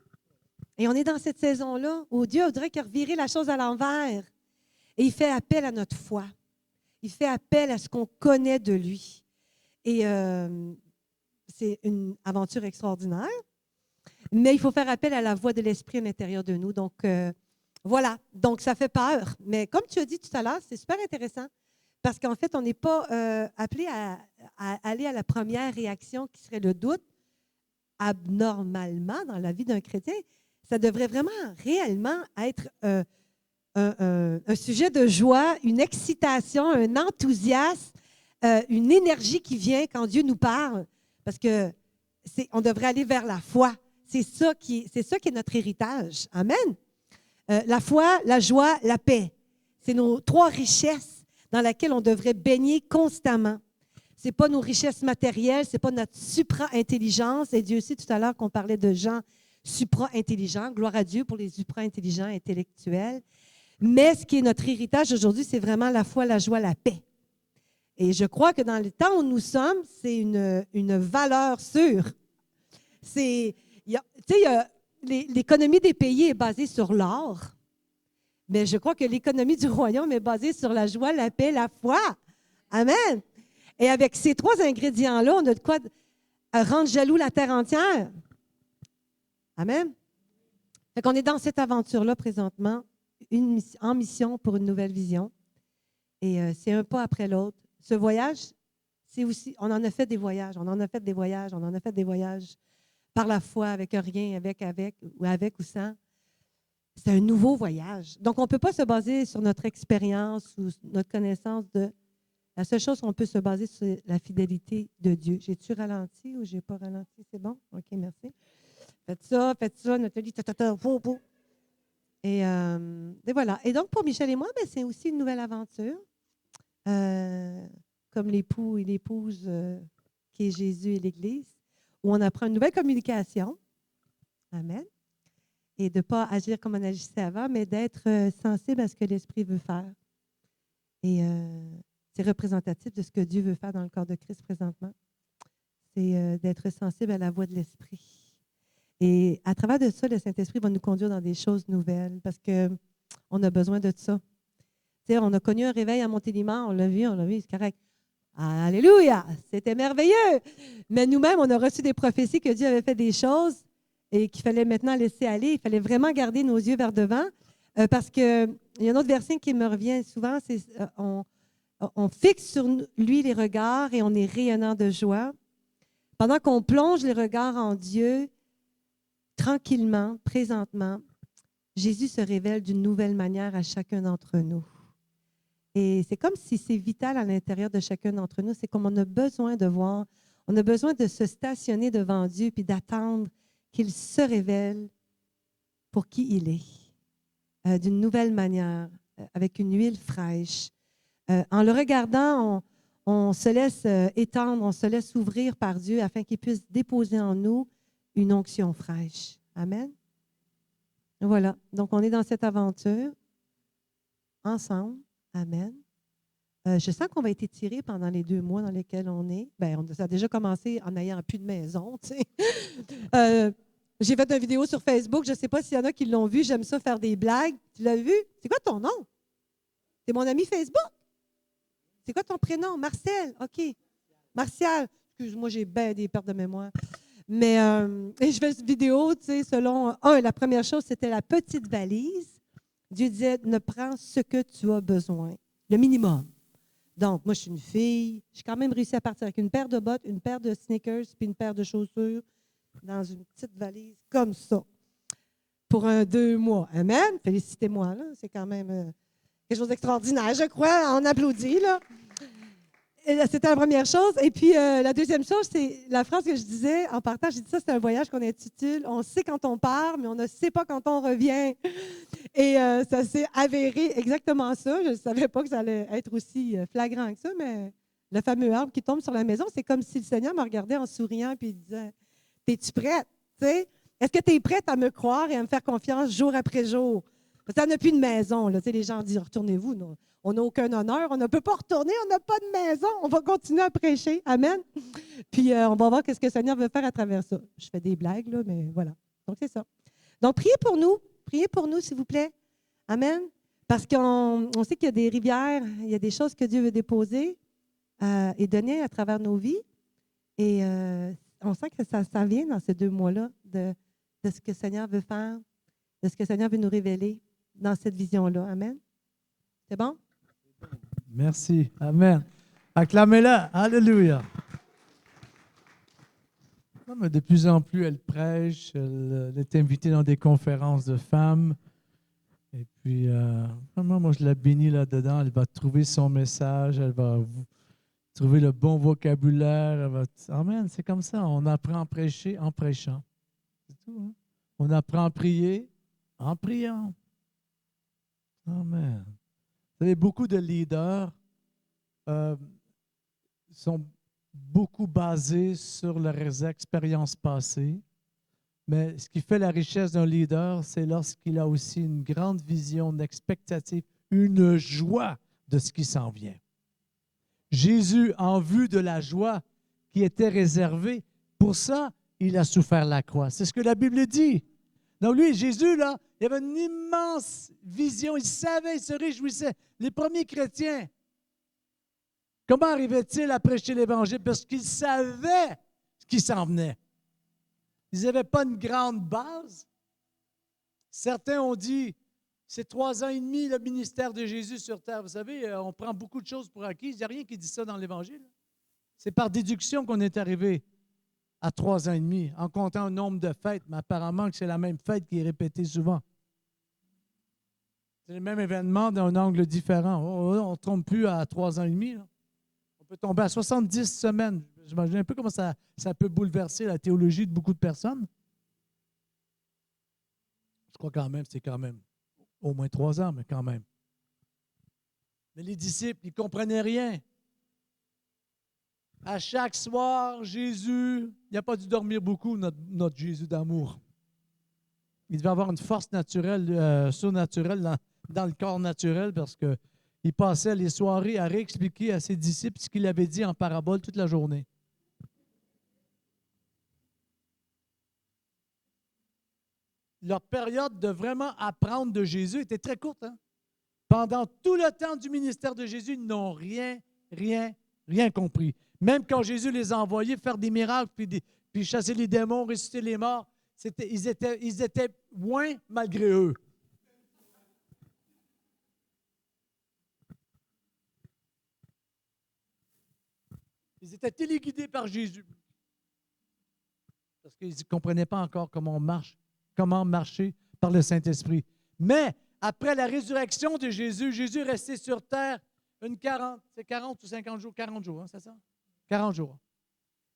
Speaker 2: Et on est dans cette saison-là où Dieu, on dirait qu'il a reviré la chose à l'envers. Et il fait appel à notre foi. Il fait appel à ce qu'on connaît de lui. Et c'est une aventure extraordinaire. Mais il faut faire appel à la voix de l'Esprit à l'intérieur de nous. Donc, voilà. Donc, ça fait peur. Mais comme tu as dit tout à l'heure, c'est super intéressant. Parce qu'en fait, on n'est pas appelé à aller à la première réaction qui serait le doute. Abnormalement dans la vie d'un chrétien, ça devrait vraiment, réellement être un sujet de joie, une excitation, un enthousiasme, une énergie qui vient quand Dieu nous parle, parce que on devrait aller vers la foi. C'est ça qui est notre héritage. Amen. La foi, la joie, la paix. C'est nos 3 richesses dans lesquelles on devrait baigner constamment. Ce n'est pas nos richesses matérielles, ce n'est pas notre supra-intelligence. Et Dieu sait tout à l'heure qu'on parlait de gens supra-intelligents. Gloire à Dieu pour les supra-intelligents intellectuels. Mais ce qui est notre héritage aujourd'hui, c'est vraiment la foi, la joie, la paix. Et je crois que dans le temps où nous sommes, c'est une valeur sûre. L'économie des pays est basée sur l'or. Mais je crois que l'économie du royaume est basée sur la joie, la paix, la foi. Amen. Et avec ces 3 ingrédients-là, on a de quoi rendre jaloux la terre entière. Amen. Fait qu'on est dans cette aventure-là présentement, en mission pour une nouvelle vision. Et c'est un pas après l'autre. Ce voyage, c'est aussi, on en a fait des voyages, on en a fait des voyages, on en a fait des voyages par la foi, avec un rien, avec ou sans. C'est un nouveau voyage. Donc, on ne peut pas se baser sur notre expérience ou notre connaissance de... La seule chose qu'on peut se baser, c'est la fidélité de Dieu. J'ai-tu ralenti ou je n'ai pas ralenti? C'est bon? OK, merci. Faites ça, Nathalie, Et voilà. Et donc, pour Michel et moi, c'est aussi une nouvelle aventure. Comme l'époux et l'épouse qui est Jésus et l'Église, où on apprend une nouvelle communication. Amen. Et de ne pas agir comme on agissait avant, mais d'être sensible à ce que l'Esprit veut faire. Et c'est représentatif de ce que Dieu veut faire dans le corps de Christ présentement. C'est d'être sensible à la voix de l'Esprit. Et à travers de ça, le Saint-Esprit va nous conduire dans des choses nouvelles parce qu'on a besoin de ça. Tu sais, on a connu un réveil à Montélimar, on l'a vu, c'est correct. Alléluia! C'était merveilleux! Mais nous-mêmes, on a reçu des prophéties que Dieu avait fait des choses et qu'il fallait maintenant laisser aller. Il fallait vraiment garder nos yeux vers devant parce qu'il y a un autre verset qui me revient souvent, c'est on fixe sur lui les regards et on est rayonnant de joie. Pendant qu'on plonge les regards en Dieu, tranquillement, présentement, Jésus se révèle d'une nouvelle manière à chacun d'entre nous. Et c'est comme si c'est vital à l'intérieur de chacun d'entre nous. C'est comme on a besoin de voir, on a besoin de se stationner devant Dieu puis d'attendre qu'il se révèle pour qui il est, d'une nouvelle manière, avec une huile fraîche. En le regardant, on se laisse étendre, on se laisse ouvrir par Dieu afin qu'il puisse déposer en nous une onction fraîche. Amen. Voilà. Donc, on est dans cette aventure ensemble. Amen. Je sens qu'on va être étirés pendant les 2 mois dans lesquels on est. Bien, ça a déjà commencé en n'ayant plus de maison, tu sais. J'ai fait une vidéo sur Facebook. Je ne sais pas s'il y en a qui l'ont vu. J'aime ça faire des blagues. Tu l'as vu? C'est quoi ton nom? C'est mon ami Facebook? C'est quoi ton prénom? Marcel. OK. Martial. Excuse-moi, j'ai bien des pertes de mémoire. Mais et je fais cette vidéo, tu sais, selon la première chose, c'était la petite valise. Dieu disait, ne prends ce que tu as besoin, le minimum. Donc, moi, je suis une fille. J'ai quand même réussi à partir avec une paire de bottes, une paire de sneakers, puis une paire de chaussures dans une petite valise comme ça pour 2 mois. Amen. Félicitez-moi, là. C'est quand même quelque chose d'extraordinaire, je crois. On applaudit, là. C'était la première chose. Et puis, la deuxième chose, c'est la phrase que je disais en partant. J'ai dit ça, c'est un voyage qu'on intitule « On sait quand on part, mais on ne sait pas quand on revient ». Et ça s'est avéré exactement ça. Je ne savais pas que ça allait être aussi flagrant que ça, mais le fameux arbre qui tombe sur la maison, c'est comme si le Seigneur me regardait en souriant et il disait « Es-tu prête? T'sais? Est-ce que tu es prête à me croire et à me faire confiance jour après jour? » Parce que ça n'a plus de maison. Là. Les gens disent « Retournez-vous. » On n'a aucun honneur, on ne peut pas retourner, on n'a pas de maison, on va continuer à prêcher. Amen. Puis on va voir ce que le Seigneur veut faire à travers ça. Je fais des blagues, là, mais voilà. Donc, c'est ça. Donc, priez pour nous, s'il vous plaît. Amen. Parce qu'on sait qu'il y a des rivières, il y a des choses que Dieu veut déposer et donner à travers nos vies. Et on sent que ça vient dans ces 2 mois-là de ce que le Seigneur veut faire, de ce que le Seigneur veut nous révéler dans cette vision-là. Amen. C'est bon?
Speaker 1: Merci. Amen. Acclamez-la. Alléluia. Non, mais de plus en plus, elle prêche. Elle est invitée dans des conférences de femmes. Et puis, vraiment, moi, je la bénis là-dedans. Elle va trouver son message. Elle va trouver le bon vocabulaire. Amen. C'est comme ça. On apprend à prêcher en prêchant. C'est tout. Hein? On apprend à prier en priant. Amen. Vous savez, beaucoup de leaders sont beaucoup basés sur leurs expériences passées. Mais ce qui fait la richesse d'un leader, c'est lorsqu'il a aussi une grande vision, une expectative, une joie de ce qui s'en vient. Jésus, en vue de la joie qui était réservée, pour ça, il a souffert la croix. C'est ce que la Bible dit. Donc lui, Jésus, là, il avait une immense vision. Il savait, il se réjouissait. Les premiers chrétiens, comment arrivaient-ils à prêcher l'Évangile? Parce qu'ils savaient ce qui s'en venait. Ils n'avaient pas une grande base. Certains ont dit, c'est 3 ans et demi le ministère de Jésus sur terre. Vous savez, on prend beaucoup de choses pour acquis. Il n'y a rien qui dit ça dans l'Évangile. C'est par déduction qu'on est arrivé à 3 ans et demi, en comptant un nombre de fêtes, mais apparemment que c'est la même fête qui est répétée souvent. C'est le même événement d'un angle différent. On ne tombe plus à 3 ans et demi. Là. On peut tomber à 70 semaines. J'imagine un peu comment ça peut bouleverser la théologie de beaucoup de personnes. Je crois c'est quand même au moins 3 ans, mais quand même. Mais les disciples, ils ne comprenaient rien. À chaque soir, Jésus, il n'a pas dû dormir beaucoup, notre Jésus d'amour. Il devait avoir une force naturelle, surnaturelle dans le corps naturel parce qu'il passait les soirées à réexpliquer à ses disciples ce qu'il avait dit en parabole toute la journée. Leur période de vraiment apprendre de Jésus était très courte. Hein? Pendant tout le temps du ministère de Jésus, ils n'ont rien compris. Même quand Jésus les a envoyés faire des miracles, puis chasser les démons, ressusciter les morts, ils étaient loin malgré eux. Ils étaient téléguidés par Jésus. Parce qu'ils ne comprenaient pas encore comment marcher par le Saint-Esprit. Mais après la résurrection de Jésus, Jésus est resté sur terre c'est 40 ou 50 jours? 40 jours, hein, c'est ça? 40 jours.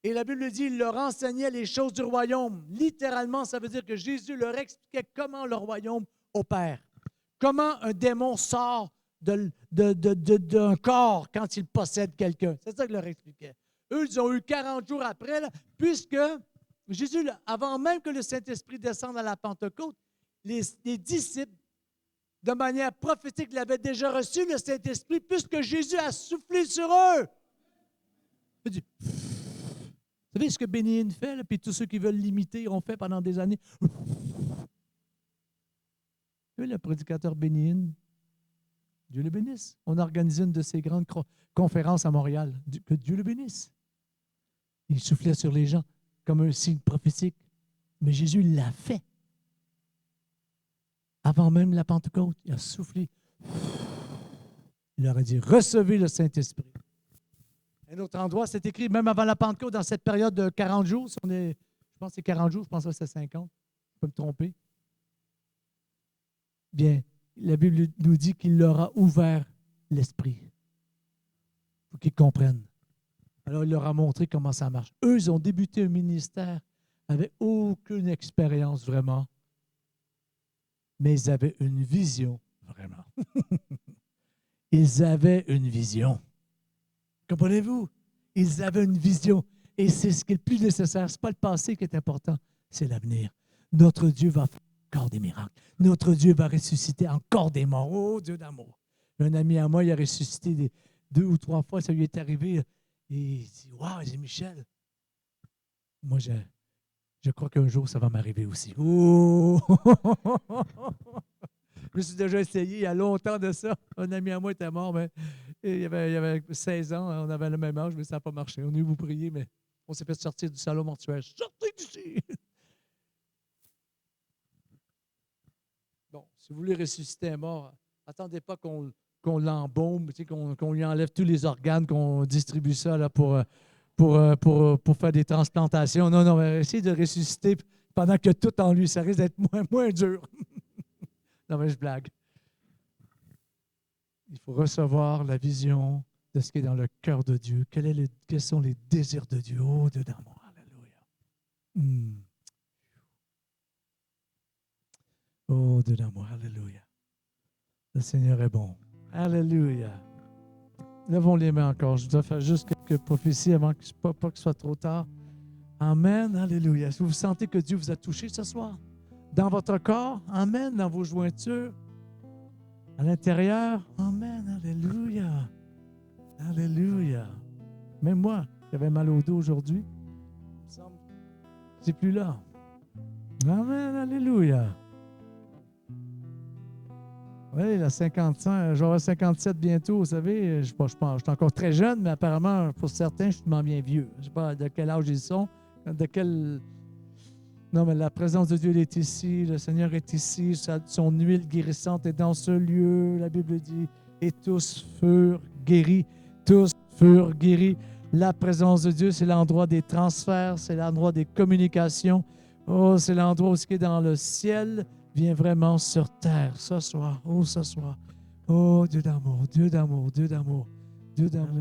Speaker 1: Et la Bible dit, il leur enseignait les choses du royaume. Littéralement, ça veut dire que Jésus leur expliquait comment le royaume opère. Comment un démon sort d'un corps quand il possède quelqu'un. C'est ça que leur expliquait. Eux, ils ont eu 40 jours après, là, puisque Jésus, avant même que le Saint-Esprit descende à la Pentecôte, les disciples, de manière prophétique, l'avaient déjà reçu, le Saint-Esprit, puisque Jésus a soufflé sur eux. Il dit, vous savez ce que Bénigne fait, là, puis tous ceux qui veulent l'imiter ont fait pendant des années. Vous savez, le prédicateur Bénigne, Dieu le bénisse. On a organisé une de ces grandes conférences à Montréal. Que Dieu le bénisse. Il soufflait sur les gens comme un signe prophétique. Mais Jésus l'a fait. Avant même la Pentecôte, il a soufflé. Il leur a dit, recevez le Saint-Esprit. Un autre endroit, c'est écrit, même avant la Pentecôte, dans cette période de 40 jours, si on est, je pense que c'est 40 jours, je pense que c'est 50, je peux me tromper. Bien, la Bible nous dit qu'il leur a ouvert l'esprit. Il faut qu'ils comprennent. Alors, il leur a montré comment ça marche. Eux, ils ont débuté un ministère avec aucune expérience vraiment, mais ils avaient une vision, vraiment. Ils avaient une vision. Comprenez-vous? Ils avaient une vision. Et c'est ce qui est le plus nécessaire. Ce n'est pas le passé qui est important, c'est l'avenir. Notre Dieu va faire encore des miracles. Notre Dieu va ressusciter encore des morts. Oh, Dieu d'amour. Un ami à moi, il a ressuscité 2 ou 3 fois, ça lui est arrivé. Et il dit, waouh, c'est Michel. Moi, je crois qu'un jour, ça va m'arriver aussi. Oh! Je me suis déjà essayé il y a longtemps de ça. Un ami à moi était mort, mais il avait 16 ans, on avait le même âge, mais ça n'a pas marché. On a eu vous prier, mais on s'est fait sortir du salon mortuaire. Sortez d'ici! Bon, si vous voulez ressusciter un mort, attendez pas qu'on l'embaume, qu'on lui enlève tous les organes, qu'on distribue ça là, pour faire des transplantations. Non, non, essayez de ressusciter pendant que tout en lui, ça risque d'être moins dur. Non, mais je blague. Il faut recevoir la vision de ce qui est dans le cœur de Dieu. Quels sont les désirs de Dieu? Oh, Dieu d'amour. Alléluia. Oh, Dieu d'amour. Alléluia. Le Seigneur est bon. Alléluia. Levons les mains encore. Je dois faire juste quelques prophéties avant que pas que ce soit trop tard. Amen. Alléluia. Est-ce que vous sentez que Dieu vous a touché ce soir? Dans votre corps? Amen. Dans vos jointures? À l'intérieur? Amen. Alléluia. Alléluia. Même moi, qui avais mal au dos aujourd'hui, il me semble que c'est plus là. Amen. Alléluia. Oui, la 55, j'aurai 57 bientôt, vous savez. Je suis encore très jeune, mais apparemment, pour certains, je suis m'en bien vieux. Je ne sais pas de quel âge ils sont, de quel... Non, mais la présence de Dieu elle est ici, le Seigneur est ici, son huile guérissante est dans ce lieu, la Bible dit, et tous furent guéris, tous furent guéris. La présence de Dieu, c'est l'endroit des transferts, c'est l'endroit des communications. Oh, c'est l'endroit où ce qui est dans le ciel vient vraiment sur terre ce soir. Oh, ce soir. Oh, Dieu d'amour, Dieu d'amour, Dieu d'amour, Dieu d'amour.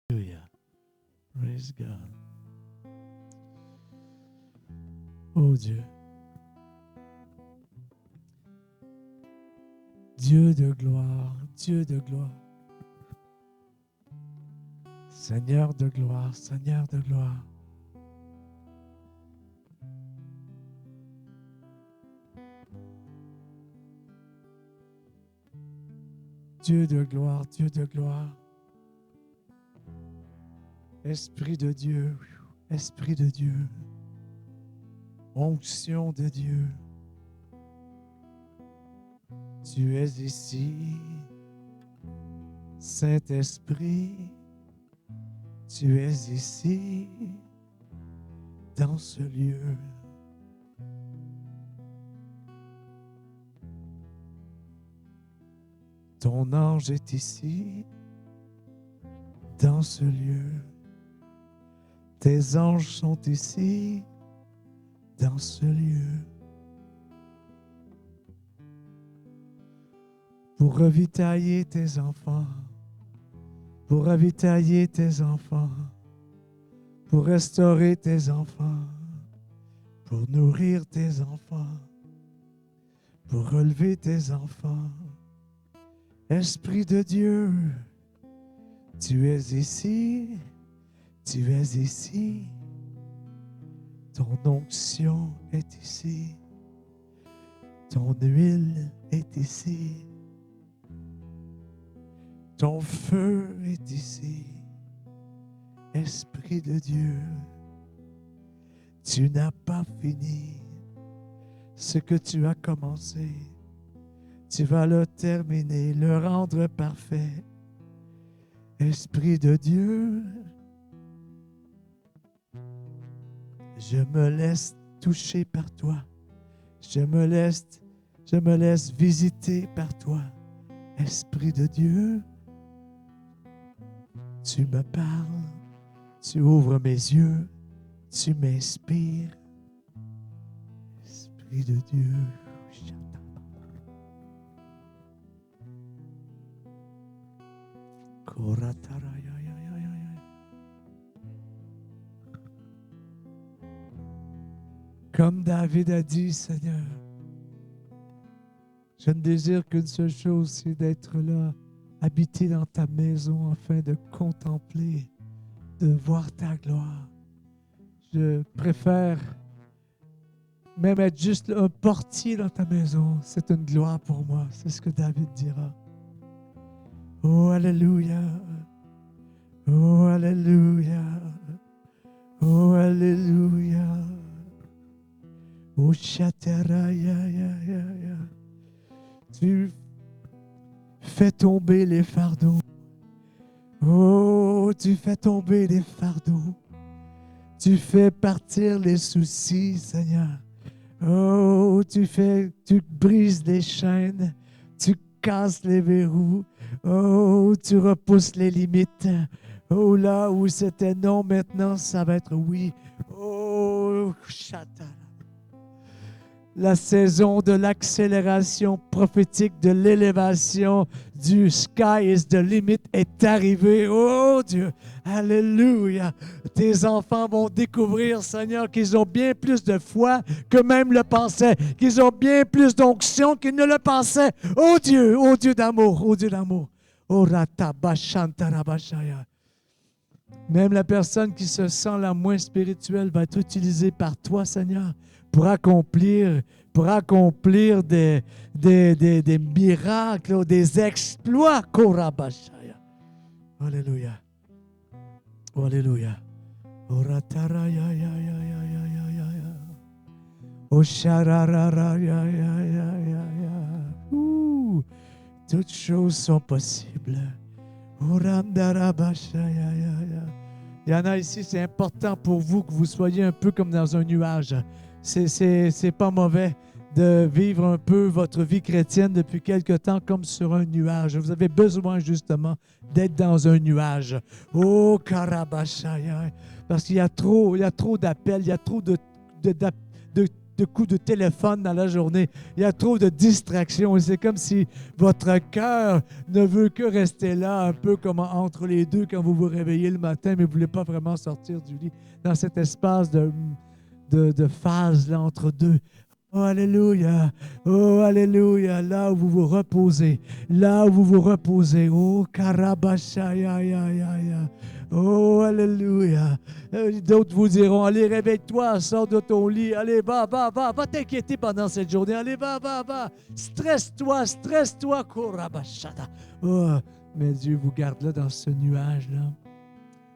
Speaker 1: Alléluia. Praise God. Oh Dieu. Dieu de gloire, Dieu de gloire. Seigneur de gloire, Seigneur de gloire. Dieu de gloire, Dieu de gloire. Esprit de Dieu, Esprit de Dieu. Onction de Dieu. Tu es ici, Saint-Esprit. Tu es ici, dans ce lieu. Ton ange est ici, dans ce lieu. Tes anges sont ici, dans ce lieu. Pour ravitailler tes enfants, pour ravitailler tes enfants, pour restaurer tes enfants, pour nourrir tes enfants, pour relever tes enfants. Esprit de Dieu, tu es ici, tu es ici. Ton onction est ici, ton huile est ici, ton feu est ici. Esprit de Dieu, tu n'as pas fini ce que tu as commencé. Tu vas le terminer, le rendre parfait. Esprit de Dieu, je me laisse toucher par toi. Je me laisse visiter par toi. Esprit de Dieu, tu me parles, tu ouvres mes yeux, tu m'inspires. Esprit de Dieu, comme David a dit, Seigneur, je ne désire qu'une seule chose, c'est d'être là, habiter dans ta maison afin de contempler, de voir ta gloire. Je préfère même être juste un portier dans ta maison. C'est une gloire pour moi. C'est ce que David dira. Oh, alléluia. Oh, alléluia. Oh, alléluia. Oh, chataraya. Tu fais tomber les fardeaux. Oh, tu fais tomber les fardeaux. Tu fais partir les soucis, Seigneur. Oh, tu brises les chaînes. Tu casses les verrous. Oh, tu repousses les limites. Oh, là où c'était non, maintenant, ça va être oui. Oh, chata. La saison de l'accélération prophétique, de l'élévation, du sky is the limit est arrivée. Oh Dieu, alléluia. Tes enfants vont découvrir, Seigneur, qu'ils ont bien plus de foi que même le pensaient, qu'ils ont bien plus d'onction qu'ils ne le pensaient. Oh Dieu d'amour, oh Dieu d'amour. Oh ratabashantarabashaya. Même la personne qui se sent la moins spirituelle va être utilisée par toi, Seigneur, pour accomplir des miracles, des exploits. Korabashaya. Alléluia. Alléluia. Toutes choses sont possibles. Il y en a ici, c'est important pour vous que vous soyez un peu comme dans un nuage. C'est pas mauvais de vivre un peu votre vie chrétienne depuis quelque temps comme sur un nuage. Vous avez besoin justement d'être dans un nuage. Oh, Karabashaya! Parce qu'il y a trop d'appels, il y a trop de coups de téléphone dans la journée. Il y a trop de distractions. Et c'est comme si votre cœur ne veut que rester là, un peu comme entre les deux quand vous vous réveillez le matin, mais vous ne voulez pas vraiment sortir du lit, dans cet espace de phase là, entre deux. Oh, alléluia. Oh, alléluia. Là où vous vous reposez. Là où vous vous reposez. Oh, Karabashaya. Oh, alléluia. D'autres vous diront, allez, réveille-toi, sors de ton lit. Allez, va t'inquiéter pendant cette journée. Allez, va. Stresse-toi, Korabashada. Oh, mais Dieu vous garde là dans ce nuage-là.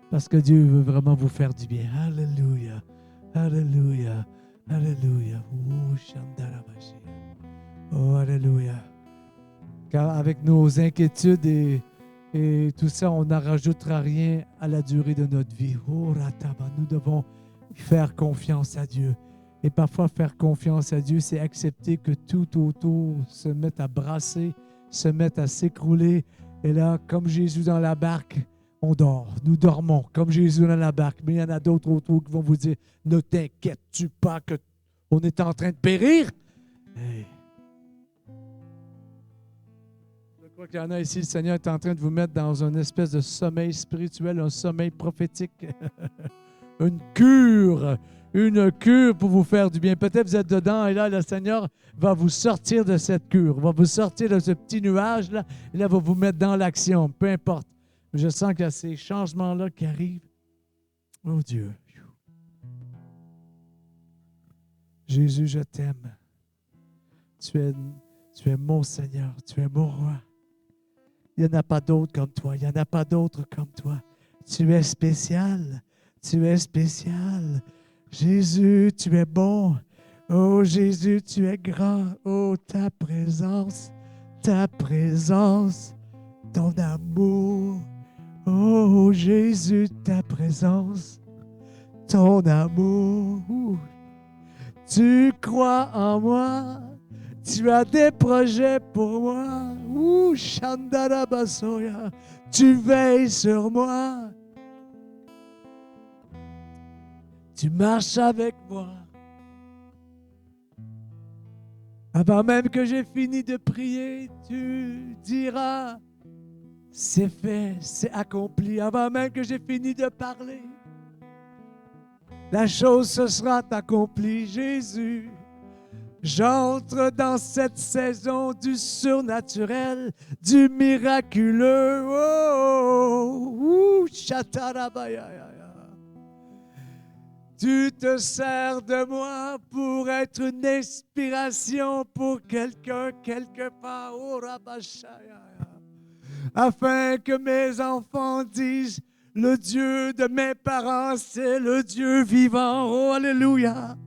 Speaker 1: Parce que Dieu veut vraiment vous faire du bien. Alléluia. Alléluia. Alléluia. Oh, Shandarabashi. Oh, alléluia. Car avec nos inquiétudes et tout ça, on n'en rajoutera rien à la durée de notre vie. Oh, Rataba. Nous devons faire confiance à Dieu. Et parfois, faire confiance à Dieu, c'est accepter que tout autour se mette à brasser, se mettent à s'écrouler. Et là, comme Jésus dans la barque, on dort. Nous dormons comme Jésus dans la barque. Mais il y en a d'autres autour qui vont vous dire, ne t'inquiètes-tu pas qu'on est en train de périr? Hey. Je crois qu'il y en a ici, le Seigneur est en train de vous mettre dans une espèce de sommeil spirituel, un sommeil prophétique. Une cure pour vous faire du bien. Peut-être vous êtes dedans et là, le Seigneur va vous sortir de cette cure, va vous sortir de ce petit nuage-là et là, va vous mettre dans l'action, peu importe. Mais je sens qu'il y a ces changements-là qui arrivent. Oh Dieu. Jésus, je t'aime. Tu es mon Seigneur, tu es mon roi. Il n'y en a pas d'autre comme toi, il n'y en a pas d'autre comme toi. Tu es spécial. Tu es spécial. Jésus, tu es bon. Oh Jésus, tu es grand. Oh, ta présence, ton amour. Oh Jésus, ta présence, ton amour. Tu crois en moi. Tu as des projets pour moi. Shandarabasoya. Tu veilles sur moi. Tu marches avec moi. Avant même que j'ai fini de prier, tu diras, c'est fait, c'est accompli. Avant même que j'ai fini de parler, la chose se sera accomplie, Jésus. J'entre dans cette saison du surnaturel, du miraculeux. Chatarabaya. Tu te sers de moi pour être une inspiration pour quelqu'un quelque part. Afin que mes enfants disent, le Dieu de mes parents, c'est le Dieu vivant. Oh, alléluia.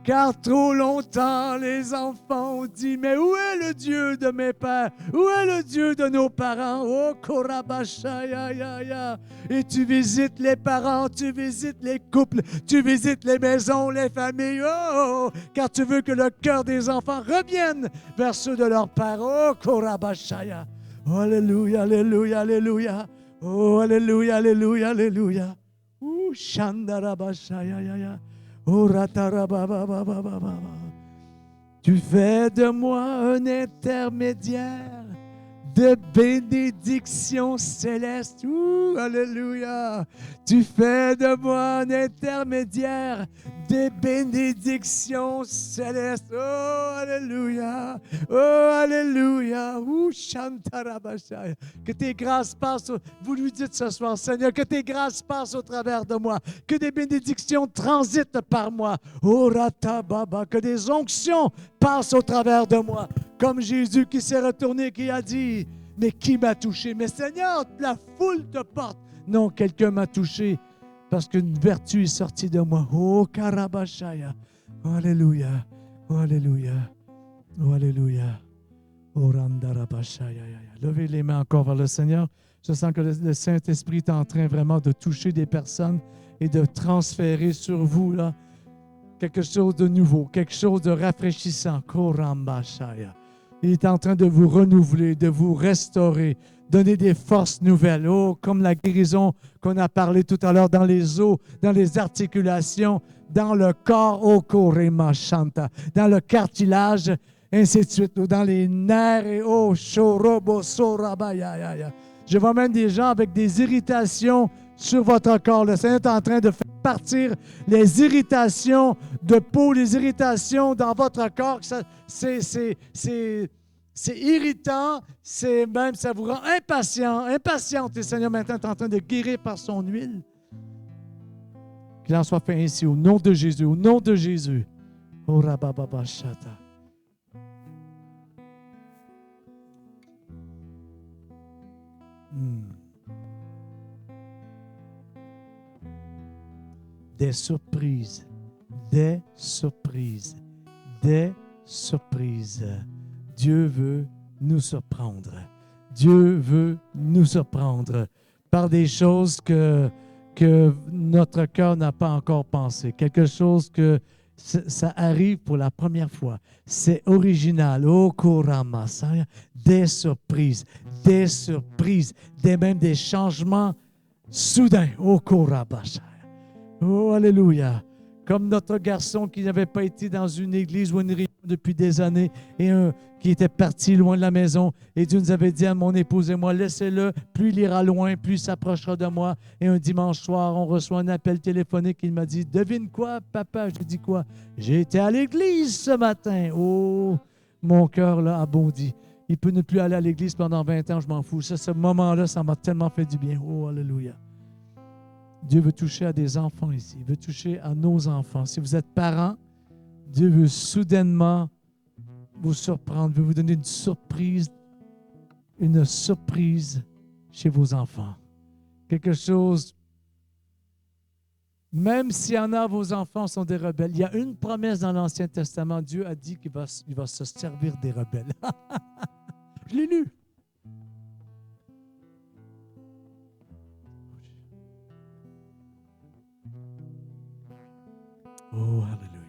Speaker 1: Car trop longtemps, les enfants ont dit, mais où est le Dieu de mes pères? Où est le Dieu de nos parents? Oh, Korabashaya. Et tu visites les parents, tu visites les couples, tu visites les maisons, les familles. Oh, car tu veux que le cœur des enfants revienne vers ceux de leurs pères. Oh, Korabashaya. Oh, alléluia, alléluia, alléluia. Oh, alléluia, alléluia, alléluia. Oh, Shandarabashaya. Tu fais de moi un intermédiaire de bénédiction céleste. Alléluia. Tu fais de moi un intermédiaire des bénédictions célestes. Oh, alléluia. Oh, alléluia. Shantarabashaya. Que tes grâces passent. Vous lui dites ce soir, Seigneur, que tes grâces passent au travers de moi. Que des bénédictions transitent par moi. Oh, ratababa. Que des onctions passent au travers de moi. Comme Jésus qui s'est retourné, qui a dit, mais qui m'a touché? Mais Seigneur, la foule te porte. Non, quelqu'un m'a touché parce qu'une vertu est sortie de moi. Oh, Karabashaya. Oh, alléluia. Oh, alléluia. Oh, alléluia. Oh, Randarabashaya. Levez les mains encore vers le Seigneur. Je sens que le Saint-Esprit est en train vraiment de toucher des personnes et de transférer sur vous là, quelque chose de nouveau, quelque chose de rafraîchissant. Korambashaya. Il est en train de vous renouveler, de vous restaurer, donner des forces nouvelles. Oh, comme la guérison qu'on a parlé tout à l'heure dans les os, dans les articulations, dans le corps, oh, Korema Shanta, dans le cartilage, ainsi de suite, dans les nerfs, et oh, Shorobo Sorabaya. Je vois même des gens avec des irritations sur votre corps. Le Seigneur est en train de faire partir les irritations de peau, les irritations dans votre corps. C'est irritant, même ça vous rend impatiente. Le Seigneur maintenant est en train de guérir par son huile. Qu'il en soit fait ainsi, au nom de Jésus, au nom de Jésus. Oh, Rabababa Shata. Des surprises. Dieu veut nous surprendre. Dieu veut nous surprendre par des choses que notre cœur n'a pas encore pensé. Quelque chose que Ça arrive pour la première fois. C'est original. Oh, Korama, des surprises, même des changements soudains. Oh, Korabasha. Oh, alléluia. Comme notre garçon qui n'avait pas été dans une église ou une réunion depuis des années et qui était parti loin de la maison. Et Dieu nous avait dit à mon épouse et moi, laissez-le, plus il ira loin, plus il s'approchera de moi. Et un dimanche soir, on reçoit un appel téléphonique. Il m'a dit, devine quoi, papa? Je lui dis quoi? J'ai été à l'église ce matin. Oh, mon cœur là, a bondi. Il peut ne plus aller à l'église pendant 20 ans, je m'en fous. Ça, ce moment-là, ça m'a tellement fait du bien. Oh, alléluia. Dieu veut toucher à des enfants ici. Il veut toucher à nos enfants. Si vous êtes parents, Dieu veut soudainement vous surprendre, veut vous donner une surprise chez vos enfants. Quelque chose, même s'il y en a, vos enfants sont des rebelles. Il y a une promesse dans l'Ancien Testament. Dieu a dit qu'il va se servir des rebelles. Je l'ai lu. Oh, alléluia.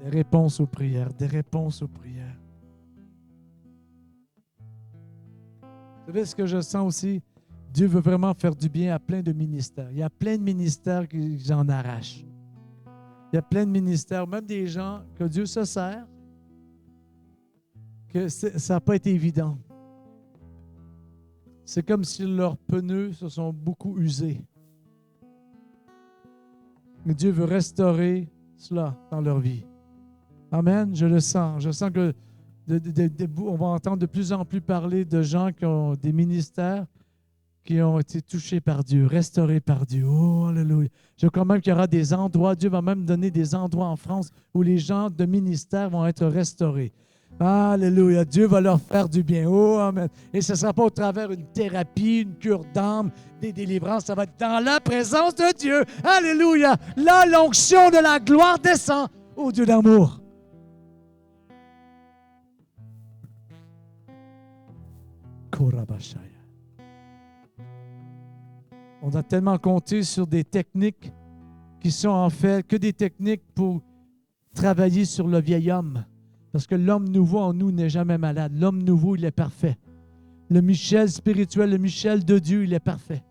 Speaker 1: Des réponses aux prières, des réponses aux prières. Vous savez ce que je sens aussi? Dieu veut vraiment faire du bien à plein de ministères. Il y a plein de ministères qui en arrachent. Il y a plein de ministères, même des gens que Dieu se sert, que ça n'a pas été évident. C'est comme si leurs pneus se sont beaucoup usés. Mais Dieu veut restaurer cela dans leur vie. Amen, je le sens. Je sens que on va entendre de plus en plus parler de gens qui ont des ministères qui ont été touchés par Dieu, restaurés par Dieu. Oh, alléluia. Je crois même qu'il y aura des endroits, Dieu va même donner des endroits en France où les gens de ministère vont être restaurés. Alléluia. Dieu va leur faire du bien. Oh, amen. Et ce ne sera pas au travers d'une thérapie, une cure d'âme, des délivrances. Ça va être dans la présence de Dieu. Alléluia. Là, l'onction de la gloire descend. Oh, Dieu d'amour. Korabashaya. On a tellement compté sur des techniques qui sont en fait que des techniques pour travailler sur le vieil homme. Parce que l'homme nouveau en nous n'est jamais malade. L'homme nouveau, il est parfait. Le Michel spirituel, le Michel de Dieu, il est parfait.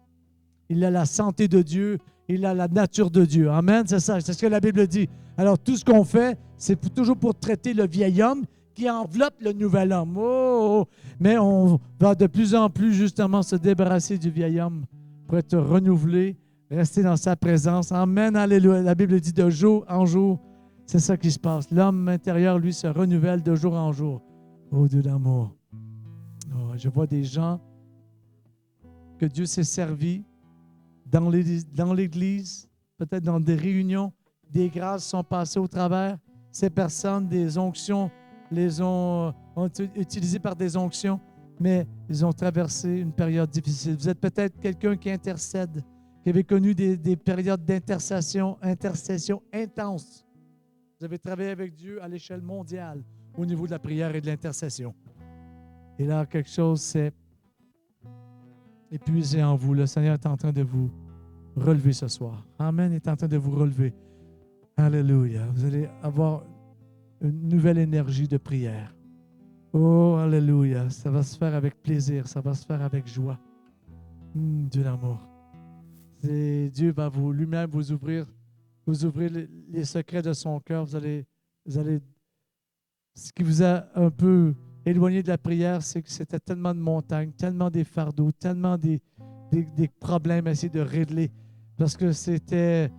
Speaker 1: Il a la santé de Dieu, il a la nature de Dieu. Amen, c'est ça, c'est ce que la Bible dit. Alors, tout ce qu'on fait, c'est toujours pour traiter le vieil homme qui enveloppe le nouvel homme. Oh! Mais on va de plus en plus justement se débarrasser du vieil homme pour être renouvelé, rester dans sa présence. Amen, alléluia. La Bible dit de jour en jour, c'est ça qui se passe. L'homme intérieur, lui, se renouvelle de jour en jour. Oh, Dieu d'amour. Oh, je vois des gens que Dieu s'est servi dans l'Église, peut-être dans des réunions, des grâces sont passées au travers. Ces personnes, des onctions, ont été utilisées par des onctions, mais ils ont traversé une période difficile. Vous êtes peut-être quelqu'un qui intercède, qui avait connu des périodes d'intercession intenses. Vous avez travaillé avec Dieu à l'échelle mondiale au niveau de la prière et de l'intercession. Et là, quelque chose s'est épuisé en vous. Le Seigneur est en train de vous relever ce soir. Amen, il est en train de vous relever. Alléluia. Vous allez avoir une nouvelle énergie de prière. Oh, alléluia. Ça va se faire avec plaisir. Ça va se faire avec joie. Dieu d'amour. Dieu va lui-même vous ouvrir les secrets de son cœur. Vous allez, ce qui vous a un peu éloigné de la prière, c'est que c'était tellement de montagnes, tellement des fardeaux, tellement des problèmes à essayer de régler. Parce que c'est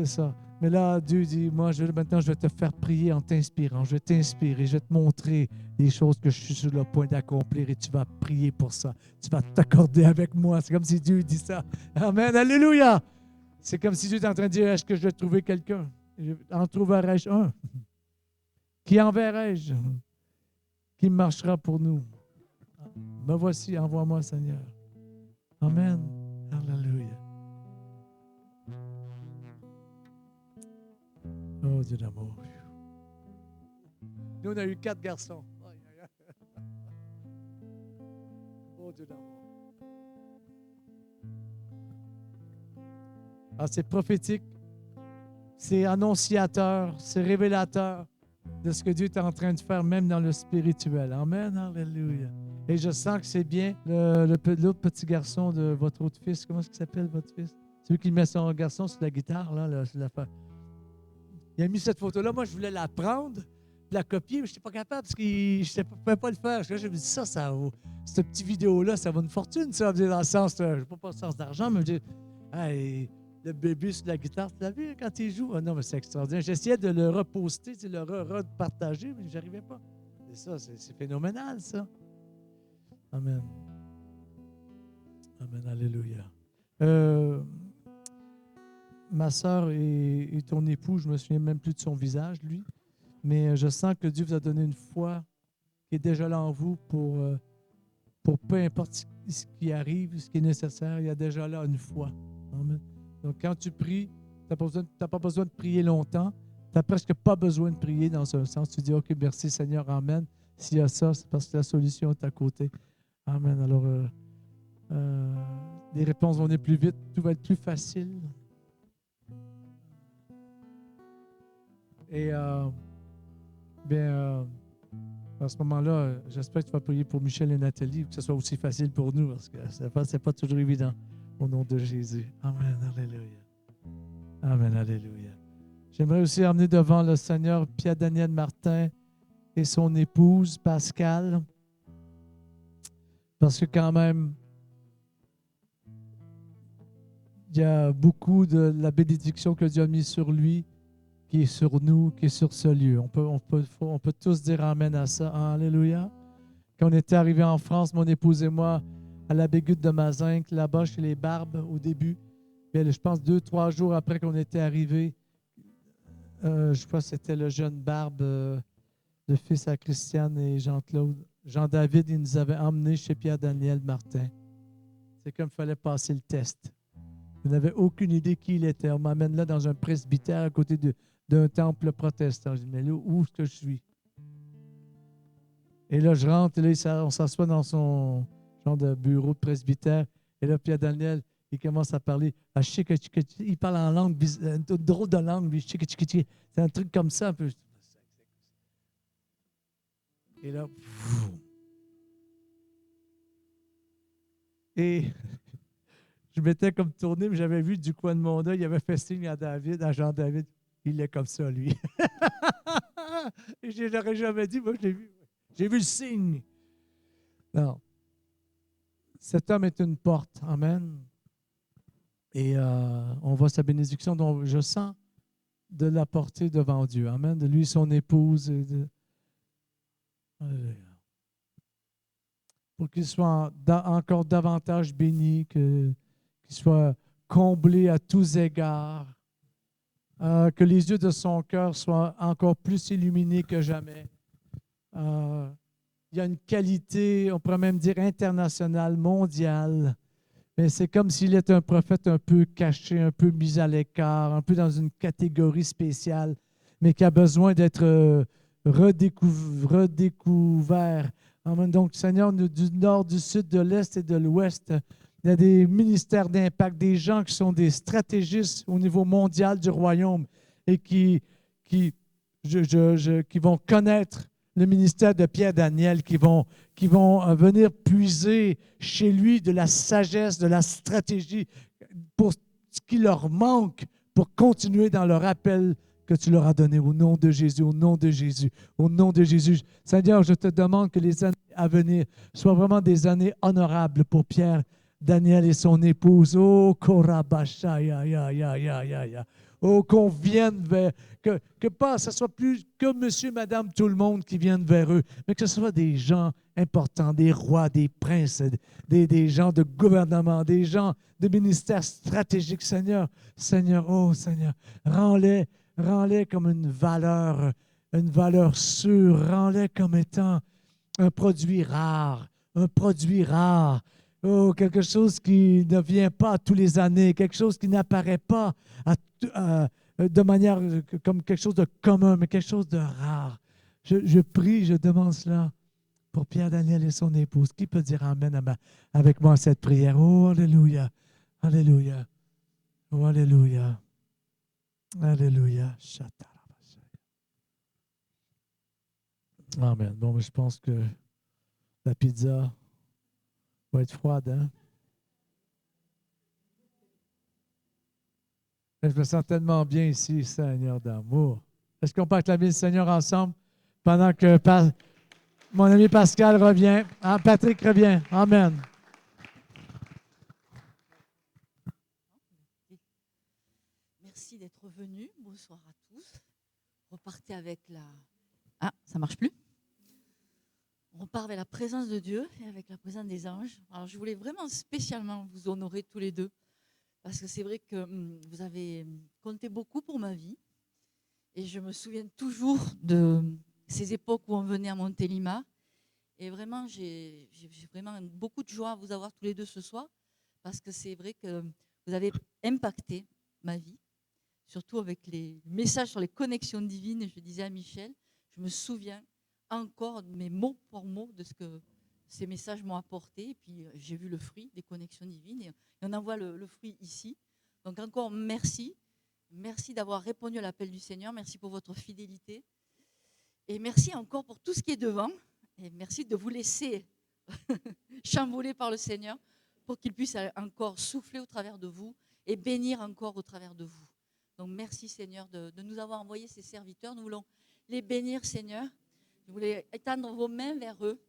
Speaker 1: ça. Mais là, Dieu dit, moi, maintenant, je vais te faire prier en t'inspirant. Je vais t'inspirer, je vais te montrer des choses que je suis sur le point d'accomplir et tu vas prier pour ça. Tu vas t'accorder avec moi. C'est comme si Dieu dit ça. Amen, alléluia. C'est comme si Dieu est en train de dire, est-ce que je vais trouver quelqu'un? En trouverai-je un? Qui enverrai-je? Qui marchera pour nous? Me voici, envoie-moi, Seigneur. Amen. Alléluia. Oh, Dieu d'amour. Nous, on a eu 4 garçons. Dieu d'amour. Alors, c'est prophétique, c'est annonciateur, c'est révélateur de ce que Dieu est en train de faire, même dans le spirituel. Amen, alléluia. Et je sens que c'est bien l'autre petit garçon de votre autre fils. Comment est-ce qu'il s'appelle, votre fils? Celui qui met son garçon sur la guitare, là, sur la fin. Il a mis cette photo-là. Moi, je voulais la prendre, la copier, mais je n'étais pas capable parce que je ne pouvais pas le faire. Je me dis, ça vaut. Cette petite vidéo-là, ça vaut une fortune, ça. Dans le sens, je ne pas le sens d'argent, mais je dis, hey, le bébé sur la guitare, tu l'as vu quand il joue? Ah non, mais c'est extraordinaire. J'essayais de le reposter, de le repartager, mais je n'arrivais pas. Et ça, c'est phénoménal, ça. Amen. Amen, alléluia. Ma sœur et ton époux, je ne me souviens même plus de son visage, lui, mais je sens que Dieu vous a donné une foi qui est déjà là en vous pour peu importe ce qui arrive, ce qui est nécessaire, il y a déjà là une foi. Amen. Donc, quand tu pries, tu n'as pas besoin de prier longtemps. Tu n'as presque pas besoin de prier dans un sens. Tu dis, OK, merci Seigneur, Amen. S'il y a ça, c'est parce que la solution est à côté. Amen. Alors, les réponses vont venir plus vite. Tout va être plus facile. Et, à ce moment-là, j'espère que tu vas prier pour Michel et Nathalie, que ce soit aussi facile pour nous, parce que ce n'est pas toujours évident. Au nom de Jésus. Amen. Alléluia. Amen. Alléluia. J'aimerais aussi amener devant le Seigneur Pierre-Daniel Martin et son épouse Pascal, parce que quand même, il y a beaucoup de la bénédiction que Dieu a mise sur lui, qui est sur nous, qui est sur ce lieu. On peut tous dire Amen à ça. Alléluia. Quand on était arrivé en France, mon épouse et moi, à la Bégute de Mazinc, là-bas, chez les Barbes, au début. Puis, je pense 2-3 jours après qu'on était arrivé, je crois que c'était le jeune Barbe, le fils à Christiane et Jean-Claude. Jean-David, il nous avait emmenés chez Pierre-Daniel Martin. C'est comme il fallait passer le test. Je n'avais aucune idée qui il était. On m'amène là dans un presbytère à côté d'un temple protestant. Je dis, mais là, où est-ce que je suis? Et là, je rentre, et là, on s'assoit dans son genre de bureau de presbytère. Et là, Pierre-Daniel, il commence à parler. Il parle en langue, une drôle de langue. C'est un truc comme ça. Un peu. Et là, et je m'étais comme tourné, mais j'avais vu du coin de mon œil, il avait fait signe à David, à Jean-David. Il est comme ça, lui. Et je n'aurais jamais dit, moi, je l'ai vu. J'ai vu le signe. Non. Cet homme est une porte. Amen. Et on voit sa bénédiction, dont je sens de la porter devant Dieu. Amen. De lui, son épouse. Pour qu'il soit encore davantage béni, qu'il soit comblé à tous égards, que les yeux de son cœur soient encore plus illuminés que jamais. Il y a une qualité, on pourrait même dire internationale, mondiale, mais c'est comme s'il était un prophète un peu caché, un peu mis à l'écart, un peu dans une catégorie spéciale, mais qui a besoin d'être redécouvert. Amen. Donc, Seigneur, du nord, du sud, de l'est et de l'ouest, il y a des ministères d'impact, des gens qui sont des stratégistes au niveau mondial du royaume et qui vont connaître le ministère de Pierre-Daniel, qui vont venir puiser chez lui de la sagesse, de la stratégie pour ce qui leur manque pour continuer dans leur appel que tu leur as donné au nom de Jésus, au nom de Jésus, au nom de Jésus. Seigneur, je te demande que les années à venir soient vraiment des années honorables pour Pierre, Daniel et son épouse. Oh, Korabashaya, ya, ya, ya, ya, ya. Oh, qu'on vienne vers, que pas, ce soit plus que monsieur, madame, tout le monde qui vienne vers eux, mais que ce soit des gens importants, des rois, des princes, des gens de gouvernement, des gens de ministères stratégiques. Seigneur, Seigneur, oh Seigneur, rends-les comme une valeur sûre, rends-les comme étant un produit rare. Oh, quelque chose qui ne vient pas tous les années, quelque chose qui n'apparaît pas de manière comme quelque chose de commun, mais quelque chose de rare. Je prie, je demande cela pour Pierre Daniel et son épouse. Qui peut dire Amen avec moi à cette prière? Oh, Alléluia. Alléluia. Oh, Alléluia. Alléluia. Amen. Bon, je pense que la pizza va être froide, hein? Je me sens tellement bien ici, Seigneur d'amour. Est-ce qu'on peut acclamer le Seigneur ensemble pendant que mon ami Pascal revient? Ah, Patrick revient. Amen.
Speaker 3: Merci d'être venu. Bonsoir à tous. Repartez avec la... Ah, ça marche plus. On repart avec la présence de Dieu et avec la présence des anges. Alors, je voulais vraiment spécialement vous honorer tous les deux parce que c'est vrai que vous avez compté beaucoup pour ma vie et je me souviens toujours de ces époques où on venait à Montélimar et vraiment, j'ai vraiment beaucoup de joie à vous avoir tous les deux ce soir parce que c'est vrai que vous avez impacté ma vie, surtout avec les messages sur les connexions divines. Je disais à Michel, je me souviens encore, mais mot pour mot, de ce que ces messages m'ont apporté. Et puis, j'ai vu le fruit des connexions divines. Et on en voit le fruit ici. Donc, encore merci. Merci d'avoir répondu à l'appel du Seigneur. Merci pour votre fidélité. Et merci encore pour tout ce qui est devant. Et merci de vous laisser chambouler par le Seigneur pour qu'il puisse encore souffler au travers de vous et bénir encore au travers de vous. Donc, merci, Seigneur, de nous avoir envoyé ces serviteurs. Nous voulons les bénir, Seigneur. Vous voulez étendre vos mains vers eux.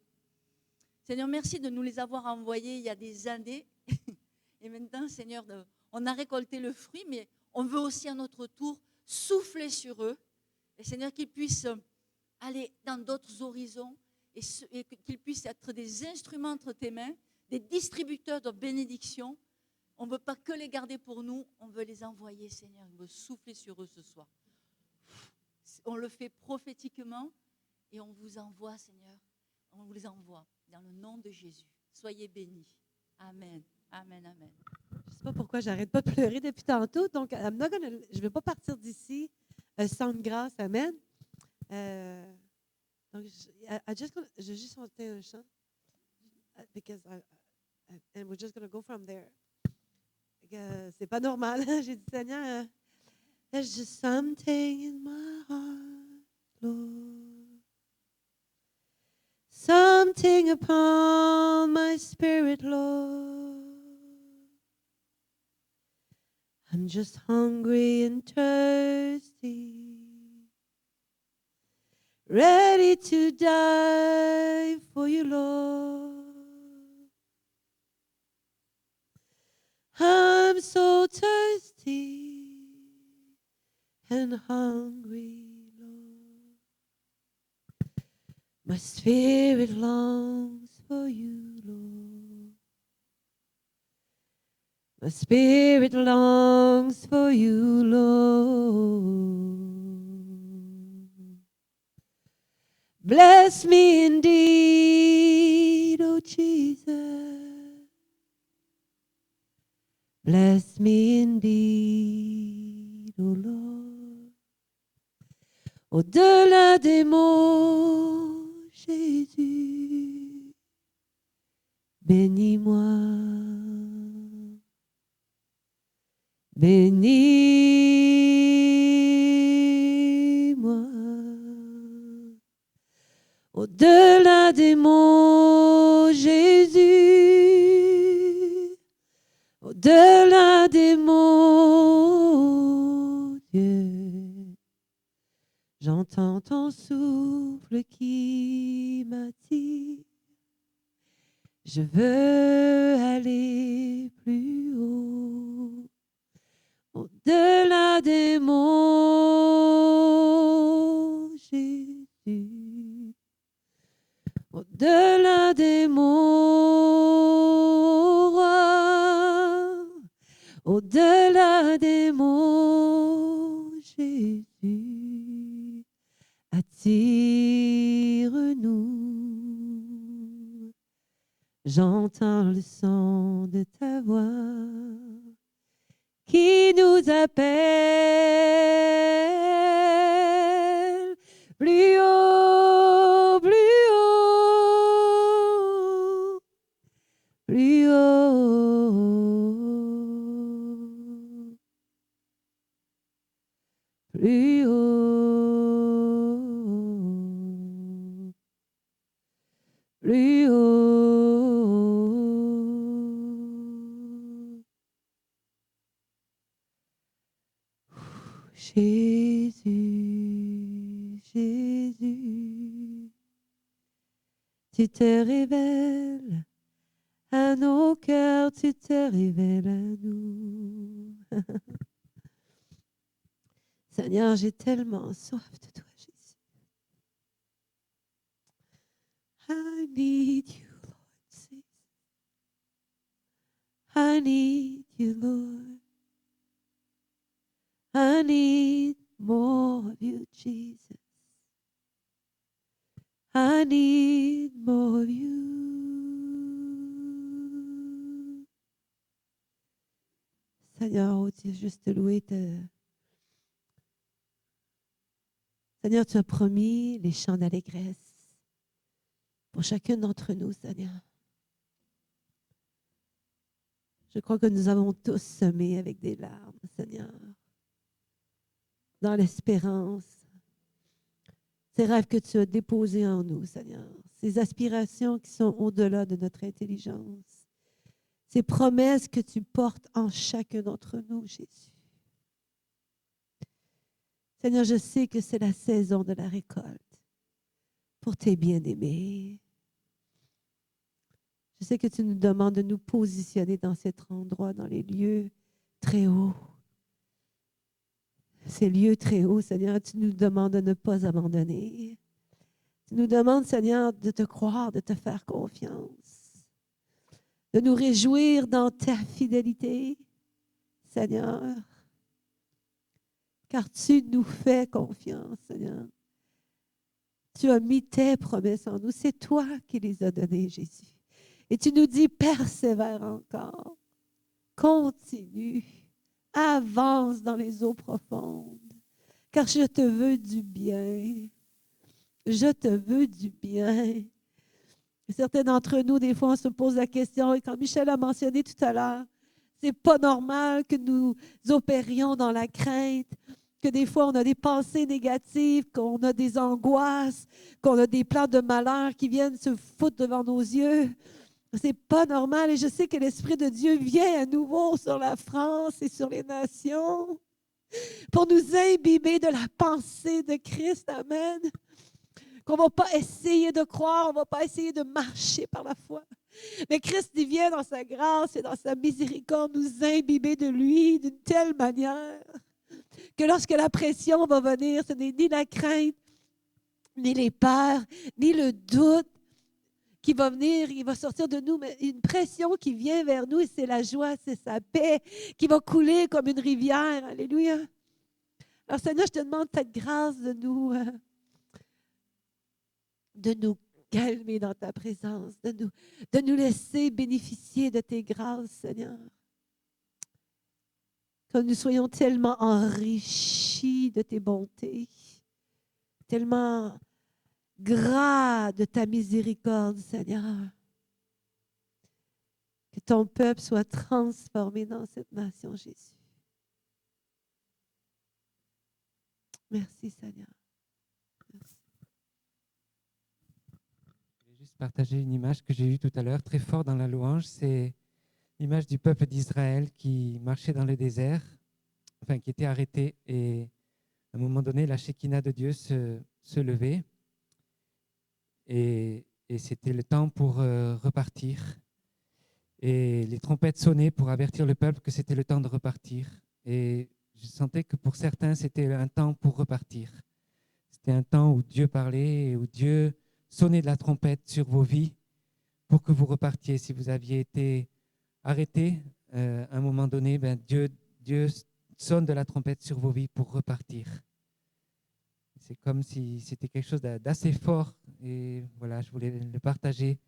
Speaker 3: Seigneur, merci de nous les avoir envoyés il y a des années. Et maintenant, Seigneur, on a récolté le fruit, mais on veut aussi à notre tour souffler sur eux. Et Seigneur, qu'ils puissent aller dans d'autres horizons et qu'ils puissent être des instruments entre tes mains, des distributeurs de bénédiction. On ne veut pas que les garder pour nous, on veut les envoyer, Seigneur. On veut souffler sur eux ce soir. On le fait prophétiquement. Et on vous envoie, Seigneur, on vous les envoie dans le nom de Jésus. Soyez bénis. Amen. Amen, amen.
Speaker 2: Je ne sais pas pourquoi j'arrête pas de pleurer depuis tantôt. Donc, je ne vais pas partir d'ici sans grâce. Amen. Donc, je juste chanter un chant. And we're just going to go from there. C'est pas normal. J'ai dit, Seigneur, there's just something in my heart, Lord. Something upon my spirit, Lord. I'm just hungry and thirsty, ready to die for you, Lord. I'm so thirsty and hungry. My spirit longs for you, Lord. My spirit longs for you, Lord. Bless me indeed, oh Jesus. Bless me indeed, oh Lord. Au-delà des mots, Jésus, bénis-moi, bénis-moi, au-delà des mots, Jésus, au-delà des mots, Dieu. J'entends ton souffle qui m'attire. Je veux aller plus haut, au-delà des mots, Jésus. Au-delà des mots, roi. Au-delà des mots, Jésus. Attire-nous, j'entends le son de ta voix qui nous appelle plus haut, plus haut. tu te révèles à nos cœurs, tu te révèles à nous. Seigneur, j'ai tellement soif de toi, Jésus. I need you, Lord. I need you, Lord. I need more of you, Jesus. I need more of you. Seigneur, oh Dieu, juste te louer. Seigneur, tu as promis les chants d'allégresse pour chacun d'entre nous, Seigneur. Je crois que nous avons tous semé avec des larmes, Seigneur, dans l'espérance. Ces rêves que tu as déposés en nous, Seigneur. Ces aspirations qui sont au-delà de notre intelligence. Ces promesses que tu portes en chacun d'entre nous, Jésus. Seigneur, je sais que c'est la saison de la récolte pour tes bien-aimés. Je sais que tu nous demandes de nous positionner dans cet endroit, dans les lieux très hauts. Ces lieux très hauts, Seigneur, tu nous demandes de ne pas abandonner. Tu nous demandes, Seigneur, de te croire, de te faire confiance, de nous réjouir dans ta fidélité, Seigneur. Car tu nous fais confiance, Seigneur. Tu as mis tes promesses en nous. C'est toi qui les as données, Jésus. Et tu nous dis, persévère encore. Continue. Avance dans les eaux profondes. Car je te veux du bien. Je te veux du bien. Certains d'entre nous, des fois, on se pose la question, et quand Michel a mentionné tout à l'heure, c'est pas normal que nous opérions dans la crainte, que des fois on a des pensées négatives, qu'on a des angoisses, qu'on a des plans de malheur qui viennent se foutre devant nos yeux. C'est pas normal et je sais que l'Esprit de Dieu vient à nouveau sur la France et sur les nations pour nous imbiber de la pensée de Christ. Amen. Qu'on ne va pas essayer de croire, on ne va pas essayer de marcher par la foi. Mais Christ il vient dans sa grâce et dans sa miséricorde nous imbiber de lui d'une telle manière que lorsque la pression va venir, ce n'est ni la crainte, ni les peurs, ni le doute qui va venir, il va sortir de nous, mais une pression qui vient vers nous et c'est la joie, c'est sa paix qui va couler comme une rivière. Alléluia. Alors Seigneur, je te demande cette grâce de nous calmer dans ta présence, de nous laisser bénéficier de tes grâces, Seigneur. Que nous soyons tellement enrichis de tes bontés, tellement gras de ta miséricorde, Seigneur. Que ton peuple soit transformé dans cette nation, Jésus. Merci, Seigneur. Merci.
Speaker 4: Je vais juste partager une image que j'ai eue tout à l'heure, très fort dans la louange. C'est l'image du peuple d'Israël qui marchait dans le désert, enfin qui était arrêté. Et à un moment donné, la Shekinah de Dieu se levait. Et c'était le temps pour repartir. Et les trompettes sonnaient pour avertir le peuple que c'était le temps de repartir. Et je sentais que pour certains, c'était un temps pour repartir. C'était un temps où Dieu parlait et où Dieu sonnait de la trompette sur vos vies pour que vous repartiez. Si vous aviez été arrêté à un moment donné, Dieu sonne de la trompette sur vos vies pour repartir. C'est comme si c'était quelque chose d'assez fort. Et voilà, je voulais le partager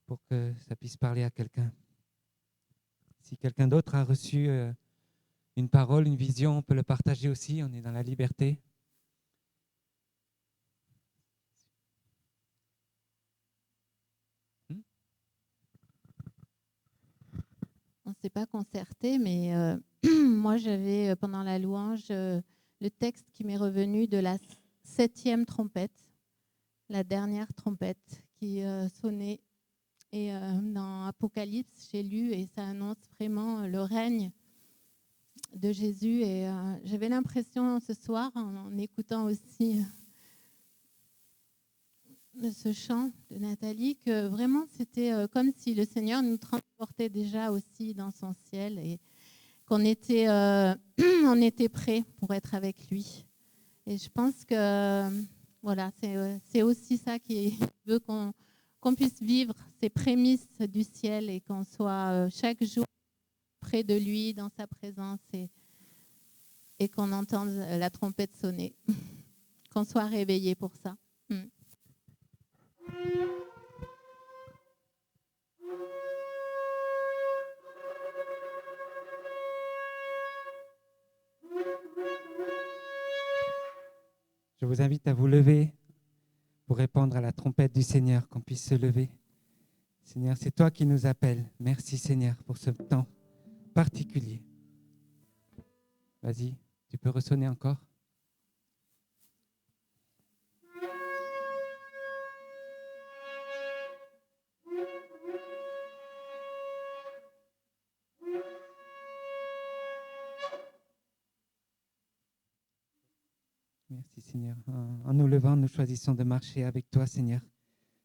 Speaker 4: pour que ça puisse parler à quelqu'un. Si quelqu'un d'autre a reçu une parole, une vision, on peut le partager aussi. On est dans la liberté.
Speaker 5: On ne s'est pas concerté, mais moi, j'avais pendant la louange le texte qui m'est revenu de la 7e trompette, la dernière trompette qui sonnait. Et dans Apocalypse, j'ai lu et ça annonce vraiment le règne de Jésus. Et j'avais l'impression ce soir, en écoutant aussi de ce chant de Nathalie que vraiment c'était comme si le Seigneur nous transportait déjà aussi dans son ciel et qu'on était, on était prêts pour être avec lui. Et je pense que voilà, c'est aussi ça qui veut qu'on puisse vivre ces prémices du ciel et qu'on soit chaque jour près de lui, dans sa présence et qu'on entende la trompette sonner, qu'on soit réveillé pour ça.
Speaker 4: Je vous invite à vous lever pour répondre à la trompette du Seigneur, qu'on puisse se lever. Seigneur, c'est toi qui nous appelles. Merci Seigneur pour ce temps particulier. Vas-y, tu peux ressonner encore. Merci Seigneur. En nous levant, nous choisissons de marcher avec toi Seigneur.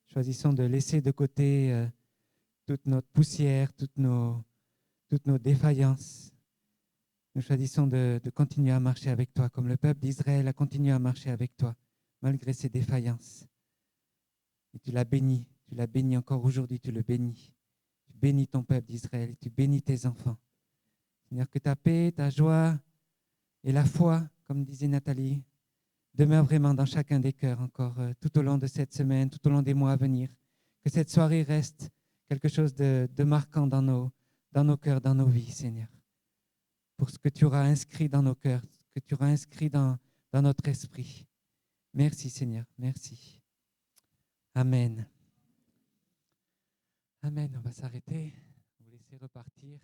Speaker 4: Choisissons de laisser de côté toute notre poussière, toutes nos défaillances. Nous choisissons de continuer à marcher avec toi, comme le peuple d'Israël a continué à marcher avec toi, malgré ses défaillances. Et tu l'as béni encore aujourd'hui, tu le bénis. Tu bénis ton peuple d'Israël, tu bénis tes enfants. Seigneur, que ta paix, ta joie et la foi, comme disait Nathalie, demeurent vraiment dans chacun des cœurs encore tout au long de cette semaine, tout au long des mois à venir. Que cette soirée reste quelque chose de marquant dans nos cœurs, dans nos vies, Seigneur. Pour ce que tu auras inscrit dans nos cœurs, ce que tu auras inscrit dans notre esprit. Merci, Seigneur. Merci. Amen. Amen. On va s'arrêter. On va vous laisser repartir.